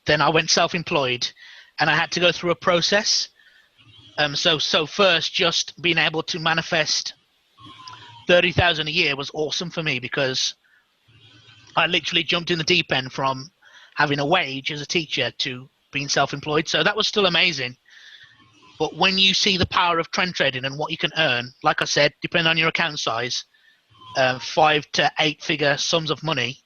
then I went self-employed, and I had to go through a process. So first, just being able to manifest 30,000 a year was awesome for me, because I literally jumped in the deep end from having a wage as a teacher to being self-employed. So that was still amazing. But when you see the power of trend trading and what you can earn, like I said, depending on your account size, 5 to 8 figure sums of money,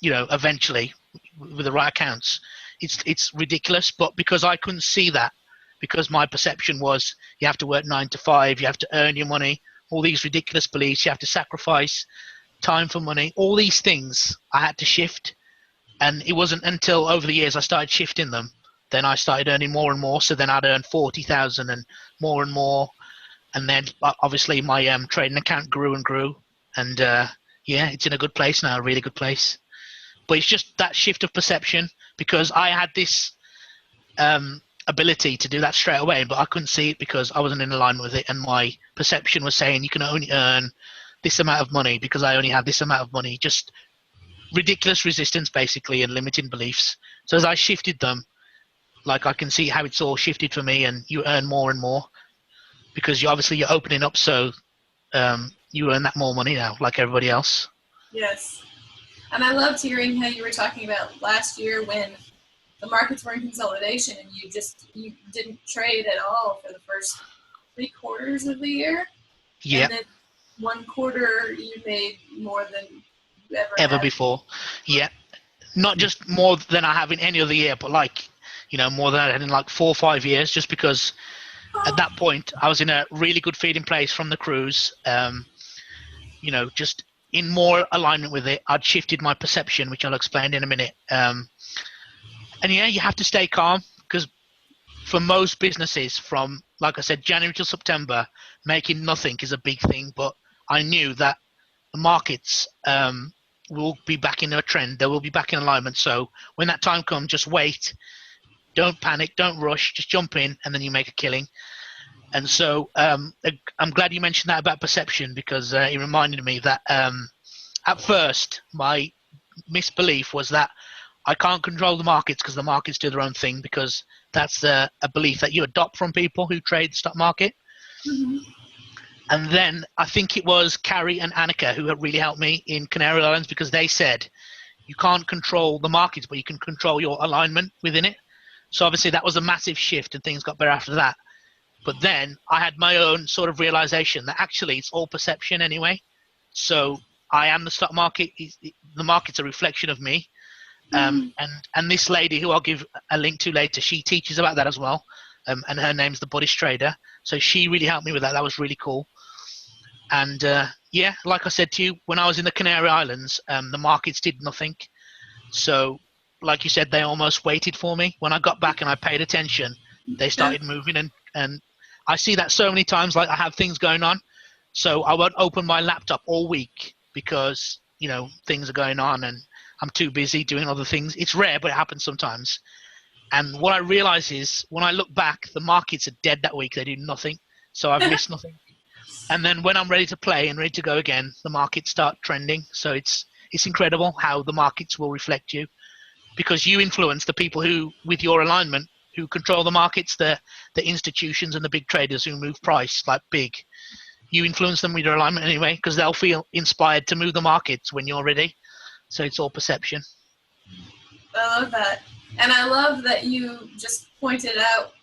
eventually with the right accounts. It's ridiculous, but because I couldn't see that, because my perception was you have to work 9 to 5, you have to earn your money, all these ridiculous beliefs, you have to sacrifice time for money, all these things I had to shift. And it wasn't until over the years I started shifting them, then I started earning more and more. So then I'd earn 40,000 and more. And then obviously my trading account grew and grew. And it's in a good place now, a really good place. But it's just that shift of perception, because I had this ability to do that straight away, but I couldn't see it because I wasn't in alignment with it. And my perception was saying you can only earn this amount of money because I only had this amount of money. Just ridiculous resistance, basically, and limiting beliefs. So as I shifted them, like I can see how it's all shifted for me, and you earn more and more because you're opening up, so you earn that more money now, like everybody else. Yes. And I loved hearing how you were talking about last year when the markets were in consolidation and you didn't trade at all for the first 3 quarters of the year. Yeah. And then 1 quarter you made more than you ever before. Yeah. Not just more than I have in any other year, but more than I had in 4 or 5 years, just because at that point I was in a really good feeding place from the cruise. Just in more alignment with it, I'd shifted my perception, which I'll explain in a minute. And you have to stay calm, because for most businesses from, like I said, January till September, making nothing is a big thing. But I knew that the markets will be back in a trend. They will be back in alignment. So when that time comes, just wait. Don't panic. Don't rush. Just jump in, and then you make a killing. And so I'm glad you mentioned that about perception, because it reminded me that at first my misbelief was that I can't control the markets because the markets do their own thing, because that's a belief that you adopt from people who trade the stock market. Mm-hmm. And then I think it was Carrie and Annika who really helped me in Canary Islands, because they said you can't control the markets, but you can control your alignment within it. So obviously that was a massive shift, and things got better after that. But then I had my own sort of realization that actually it's all perception anyway. So I am the stock market. The market's a reflection of me. And this lady, who I'll give a link to later, she teaches about that as well. And her name's the Buddhist Trader. So she really helped me with that. That was really cool. And like I said to you, when I was in the Canary Islands, the markets did nothing. So like you said, they almost waited for me. When I got back and I paid attention, they started moving. And I see that so many times. Like, I have things going on, so I won't open my laptop all week because things are going on and I'm too busy doing other things. It's rare, but it happens sometimes. And what I realize is, when I look back, the markets are dead that week. They do nothing. So I've missed nothing. And then when I'm ready to play and ready to go again, the markets start trending. So it's incredible how the markets will reflect you, because you influence the people who, with your alignment, who control the markets, the institutions and the big traders who move price like big. You influence them with your alignment anyway, because they'll feel inspired to move the markets when you're ready. So it's all perception. I love that. And I love that you just pointed out,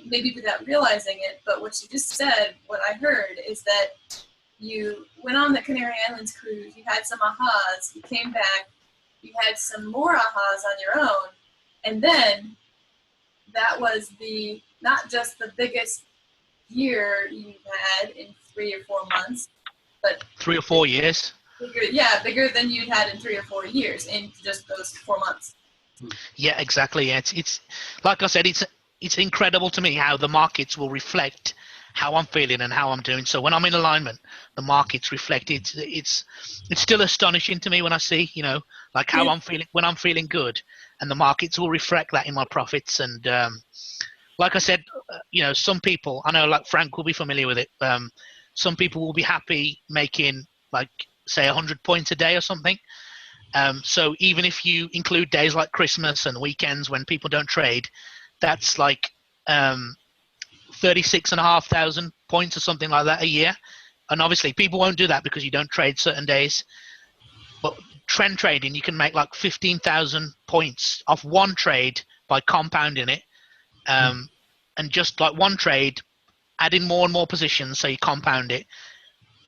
maybe without realizing it, but what you just said, what I heard is that you went on the Canary Islands cruise, you had some ahas, you came back, you had some more ahas on your own, and then that was not just the biggest year you've had in 3 or 4 months, but 3 or 4 years. Bigger than you'd had in 3 or 4 years in just those 4 months. Yeah, exactly. Yeah, it's like I said, it's incredible to me how the markets will reflect how I'm feeling and how I'm doing. So when I'm in alignment, the markets reflect it. It's still astonishing to me when I see, like how I'm feeling when I'm feeling good, and the markets will reflect that in my profits. And like I said, some people, I know, like Frank will be familiar with it. Some people will be happy making, like, say 100 points a day or something. So even if you include days like Christmas and weekends when people don't trade, that's like 36,500 points or something like that a year. And obviously people won't do that because you don't trade certain days. But trend trading, you can make like 15,000 points off one trade by compounding it. And just like one trade, adding more and more positions, so you compound it.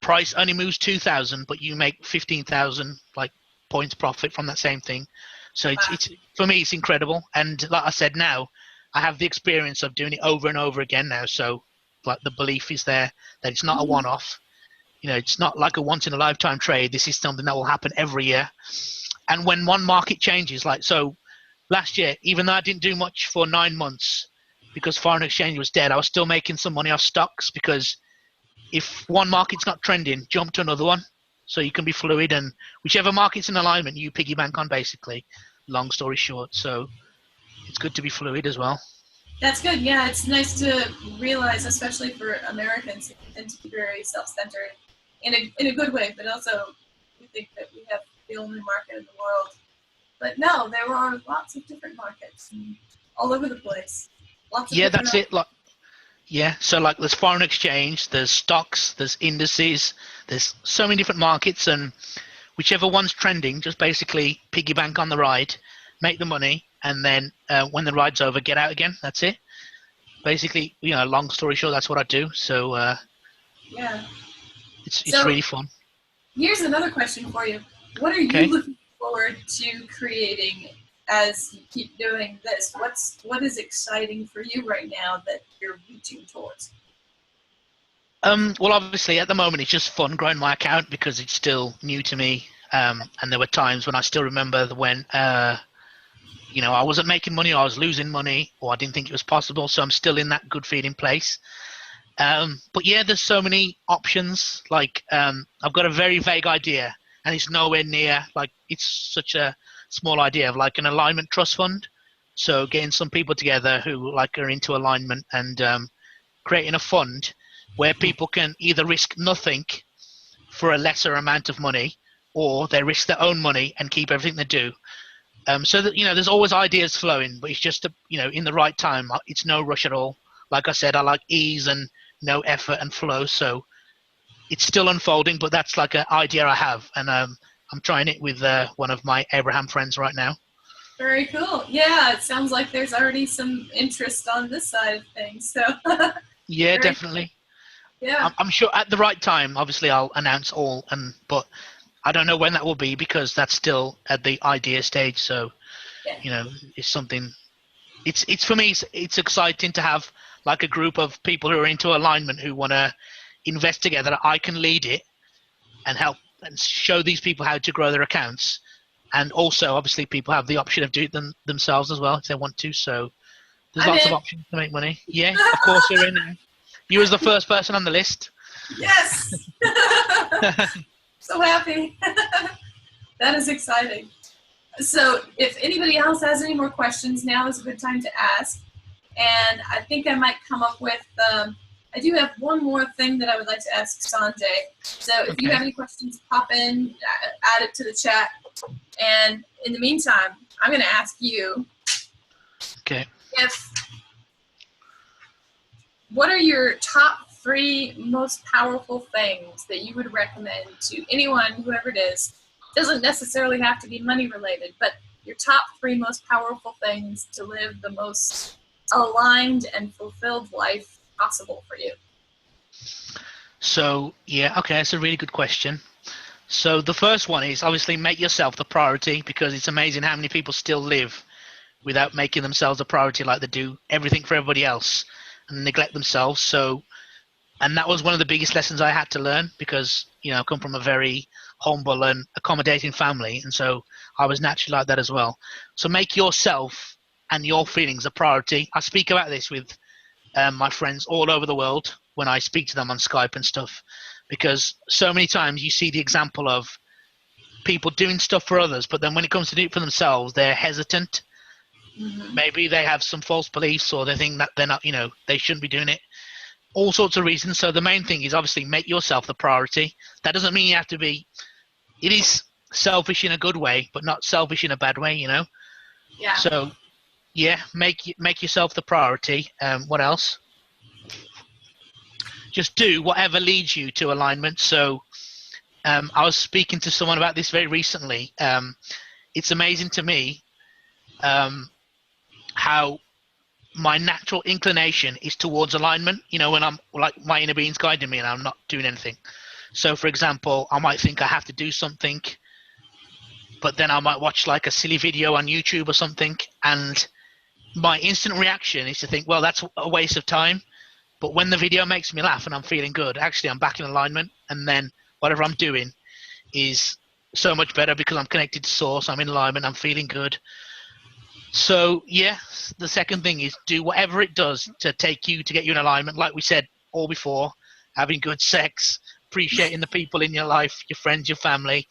price only moves 2,000, but you make 15,000 like points profit from that same thing. So it's for me, it's incredible. And like I said, now I have the experience of doing it over and over again now. So like the belief is there that it's not a one-off. You know, it's not like a once in a lifetime trade. This is something that will happen every year. And when one market changes, like so last year, even though I didn't do much for 9 months because foreign exchange was dead, I was still making some money off stocks, because if one market's not trending, jump to another one. So you can be fluid, and whichever market's in alignment, you piggy bank on, basically. Long story short. So it's good to be fluid as well. That's good. Yeah, it's nice to realize, especially for Americans, who tend to be very self-centered in a good way, but also we think that we have the only market in the world. But no, there are lots of different markets all over the place. Lots of That's it. Like, so like there's foreign exchange, there's stocks, there's indices, there's so many different markets, and whichever one's trending, just basically piggy bank on the ride, make the money, and then when the ride's over, get out again. That's it. Basically, long story short, that's what I do. So yeah, it's really fun. Here's another question for you. What are you looking forward to creating as you keep doing this? What is exciting for you right now that you're reaching towards? Well, obviously, at the moment, it's just fun growing my account because it's still new to me. And there were times when I still remember when, I wasn't making money, or I was losing money, or I didn't think it was possible. So I'm still in that good feeling place. But yeah, there's so many options. Like, I've got a very vague idea, and it's nowhere near, like, it's such a small idea of like an alignment trust fund. So getting some people together who like are into alignment and creating a fund where people can either risk nothing for a lesser amount of money, or they risk their own money and keep everything they do. So that, there's always ideas flowing, but it's just, in the right time. It's no rush at all. Like I said, I like ease and no effort and flow. So it's still unfolding, but that's like an idea I have. And I'm trying it with one of my Abraham friends right now. Very cool. Yeah, it sounds like there's already some interest on this side of things. So yeah, definitely. Cool. Yeah, I'm sure at the right time, obviously I'll announce all, but I don't know when that will be because that's still at the idea stage. So, it's something. It's for me. It's exciting to have like a group of people who are into alignment who want to invest together. I can lead it and help and show these people how to grow their accounts. And also, obviously, people have the option of doing them themselves as well if they want to. So there's lots of options to make money. Yeah, of course you're in there. You was the first person on the list. Yes. So happy. That is exciting. So if anybody else has any more questions, now is a good time to ask. And I think I might come up with, I do have one more thing that I would like to ask Sanjay. So if you have any questions, pop in, add it to the chat. And in the meantime, I'm going to ask you. Okay. What are your top 3 most powerful things that you would recommend to anyone, whoever it is? Doesn't necessarily have to be money related, but your top 3 most powerful things to live the most aligned and fulfilled life possible for you? So, that's a really good question. So the first one is obviously make yourself the priority, because it's amazing how many people still live without making themselves a priority, like they do everything for everybody else and neglect themselves. So, and that was one of the biggest lessons I had to learn, because, I come from a very humble and accommodating family. And so I was naturally like that as well. So make yourself and your feelings a priority. I speak about this with my friends all over the world when I speak to them on Skype and stuff, because so many times you see the example of people doing stuff for others, but then when it comes to do it for themselves, they're hesitant. Mm-hmm. Maybe they have some false beliefs, or they think that they're not, they shouldn't be doing it. All sorts of reasons. So the main thing is obviously make yourself the priority. That doesn't mean you have to be, it is selfish in a good way, but not selfish in a bad way, Yeah. So make yourself the priority. What else? Just do whatever leads you to alignment. So I was speaking to someone about this very recently. It's amazing to me how my natural inclination is towards alignment, when I'm like my inner being's guiding me and I'm not doing anything. So, for example, I might think I have to do something, but then I might watch like a silly video on YouTube or something, and my instant reaction is to think, well, that's a waste of time. But when the video makes me laugh and I'm feeling good, actually I'm back in alignment, and then whatever I'm doing is so much better because I'm connected to source, I'm in alignment, I'm feeling good. So yeah, the second thing is do whatever it does to take you to get you in alignment. Like we said all before, having good sex, appreciating the people in your life, your friends, your family,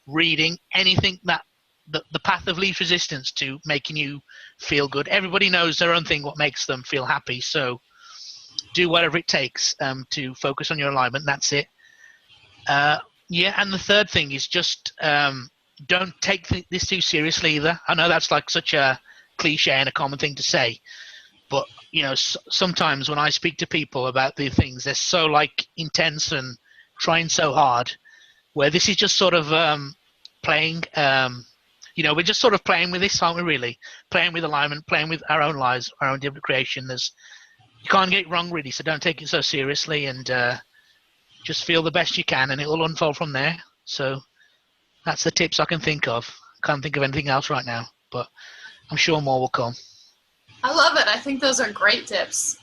reading, anything that the path of least resistance to making you feel good. Everybody knows their own thing, what makes them feel happy. So do whatever it takes to focus on your alignment. That's it. Yeah, and the third thing is just don't take this too seriously either. I know that's like such a cliche and a common thing to say, but you know, sometimes when I speak to people about the things, they're so like intense and trying so hard, where this is just sort of playing. You know, we're just sort of playing with this, aren't we? Really playing with alignment, playing with our own lives, our own different creation. You can't get it wrong, really. So don't take it so seriously, and just feel the best you can, and it will unfold from there. So that's the tips I can think of. Can't think of anything else right now, but I'm sure more will come. I love it. I think those are great tips.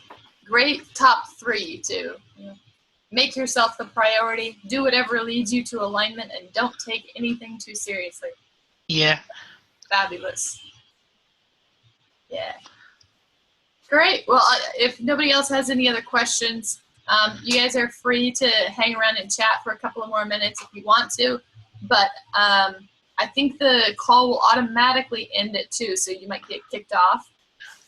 Great top 3 too. Make yourself the priority. Do whatever leads you to alignment, and don't take anything too seriously. Yeah. Fabulous. Yeah. Great. Well, if nobody else has any other questions, you guys are free to hang around and chat for a couple of more minutes if you want to. But I think the call will automatically end at 2, so you might get kicked off.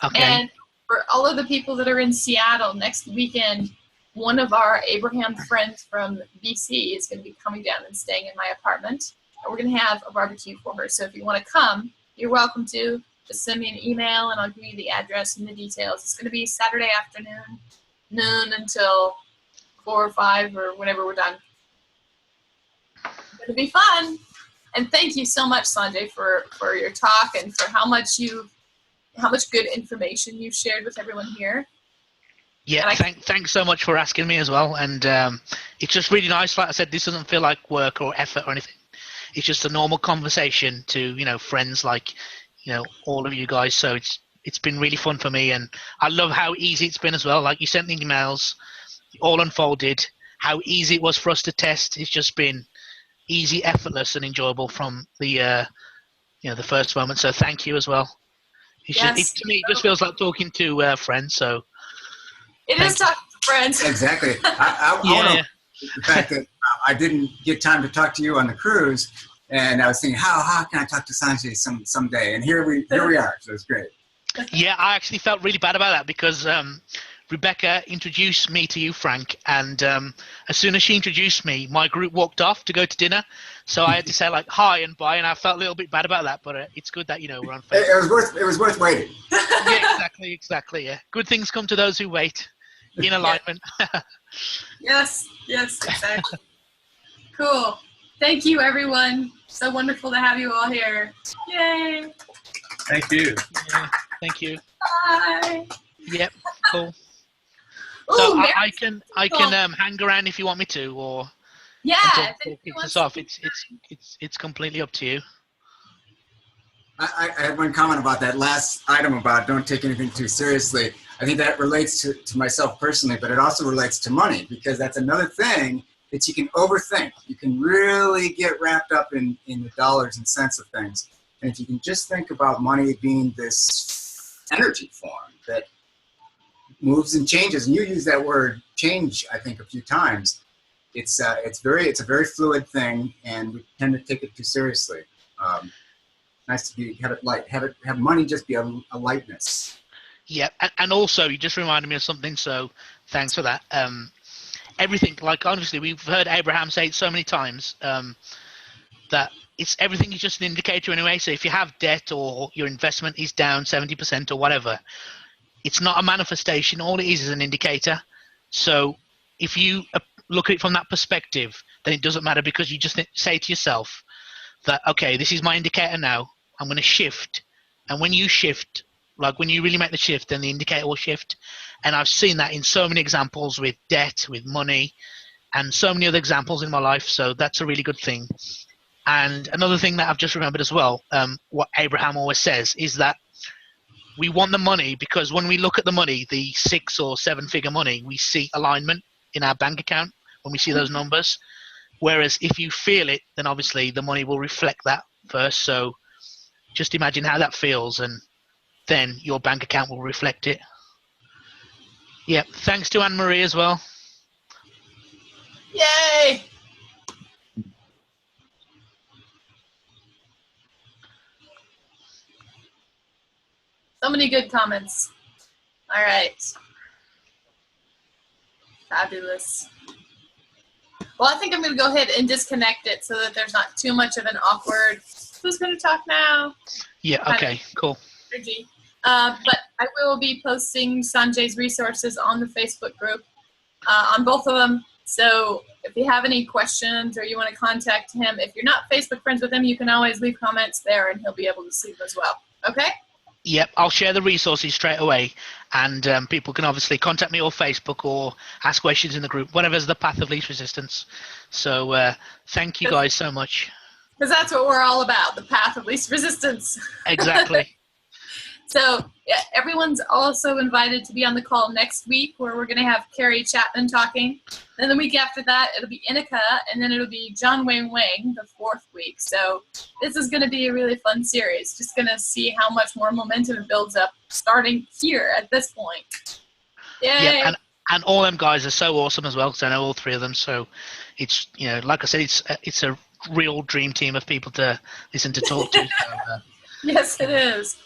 Okay. And for all of the people that are in Seattle next weekend, one of our Abraham friends from BC is going to be coming down and staying in my apartment. And we're going to have a barbecue for her. So if you want to come, you're welcome to. Just send me an email and I'll give you the address and the details. It's going to be Saturday afternoon, noon until 4 or 5 or whenever we're done. It'll be fun. And thank you so much, Sanjay, for your talk and for how much good information you've shared with everyone here. Yeah, thanks so much for asking me as well. And it's just really nice. Like I said, this doesn't feel like work or effort or anything. It's just a normal conversation to, you know, friends like, you know, all of you guys. So it's been really fun for me, and I love how easy it's been as well. Like you sent the emails, all unfolded. How easy it was for us to test. It's just been easy, effortless, and enjoyable from the the first moment. So thank you as well. To me, it just feels like talking to friends. So it is talking to friends. Exactly. I want to the fact that I didn't get time to talk to you on the cruise, and I was thinking, how can I talk to Sanjay someday? And here we are. So it's great. Yeah, I actually felt really bad about that because Rebecca introduced me to you, Frank, and as soon as she introduced me, my group walked off to go to dinner, so I had to say like hi and bye, and I felt a little bit bad about that, but it's good that, you know, we're on Facebook. It was worth waiting. Yeah, exactly. Yeah, good things come to those who wait. In alignment. Yes, exactly. Cool. Thank you, everyone. So wonderful to have you all here. Yay. Thank you. Yeah, thank you. Bye. Yep, cool. Ooh, So I can hang around if you want me to, or yeah, kicks us off. It's completely up to you. I had one comment about that last item about don't take anything too seriously. I think that relates to myself personally, but it also relates to money, because that's another thing that you can overthink. You can really get wrapped up in the dollars and cents of things. And if you can just think about money being this energy form that moves and changes, and you use that word change, I think, a few times, it's a very fluid thing, and we tend to take it too seriously. Nice to have it light, have money just be a lightness. Yeah, and also you just reminded me of something, so thanks for that. Everything, like honestly, we've heard Abraham say it so many times, that everything is just an indicator anyway. So if you have debt or your investment is down 70% or whatever, it's not a manifestation. All it is an indicator. So if you look at it from that perspective, then it doesn't matter, because you just say to yourself that, okay, this is my indicator now. I'm going to shift. And when you shift, like when you really make the shift, then the indicator will shift. And I've seen that in so many examples with debt, with money, and so many other examples in my life. So that's a really good thing. And another thing that I've just remembered as well, what Abraham always says is that we want the money because when we look at the money, the 6 or 7 figure money, we see alignment in our bank account when we see those numbers. Whereas if you feel it, then obviously the money will reflect that first. So just imagine how that feels, and then your bank account will reflect it. Yeah, thanks to Anne-Marie as well. Yay! So many good comments. All right. Fabulous. Well, I think I'm going to go ahead and disconnect it so that there's not too much of an awkward, who's going to talk now? Yeah, okay, cool. Energy. But I will be posting Sanjay's resources on the Facebook group, on both of them. So if you have any questions or you want to contact him, if you're not Facebook friends with him, you can always leave comments there and he'll be able to see them as well. Okay? Yep, I'll share the resources straight away, and people can obviously contact me or Facebook or ask questions in the group, whatever's the path of least resistance. So thank you guys so much. Because that's what we're all about, the path of least resistance. Exactly. So yeah, everyone's also invited to be on the call next week where we're going to have Carrie Chapman talking. Then the week after that, it'll be Inika, and then it'll be John Wang Wang the 4th week. So this is going to be a really fun series. Just going to see how much more momentum it builds up starting here at this point. Yay! Yeah, and all them guys are so awesome as well, because I know all 3 of them. So it's, you know, like I said, it's a real dream team of people to listen to talk to. So, yes, it is.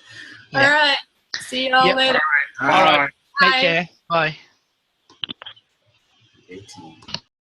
Yeah. All right. See y'all later. All right. Bye. Take care. Bye. 18.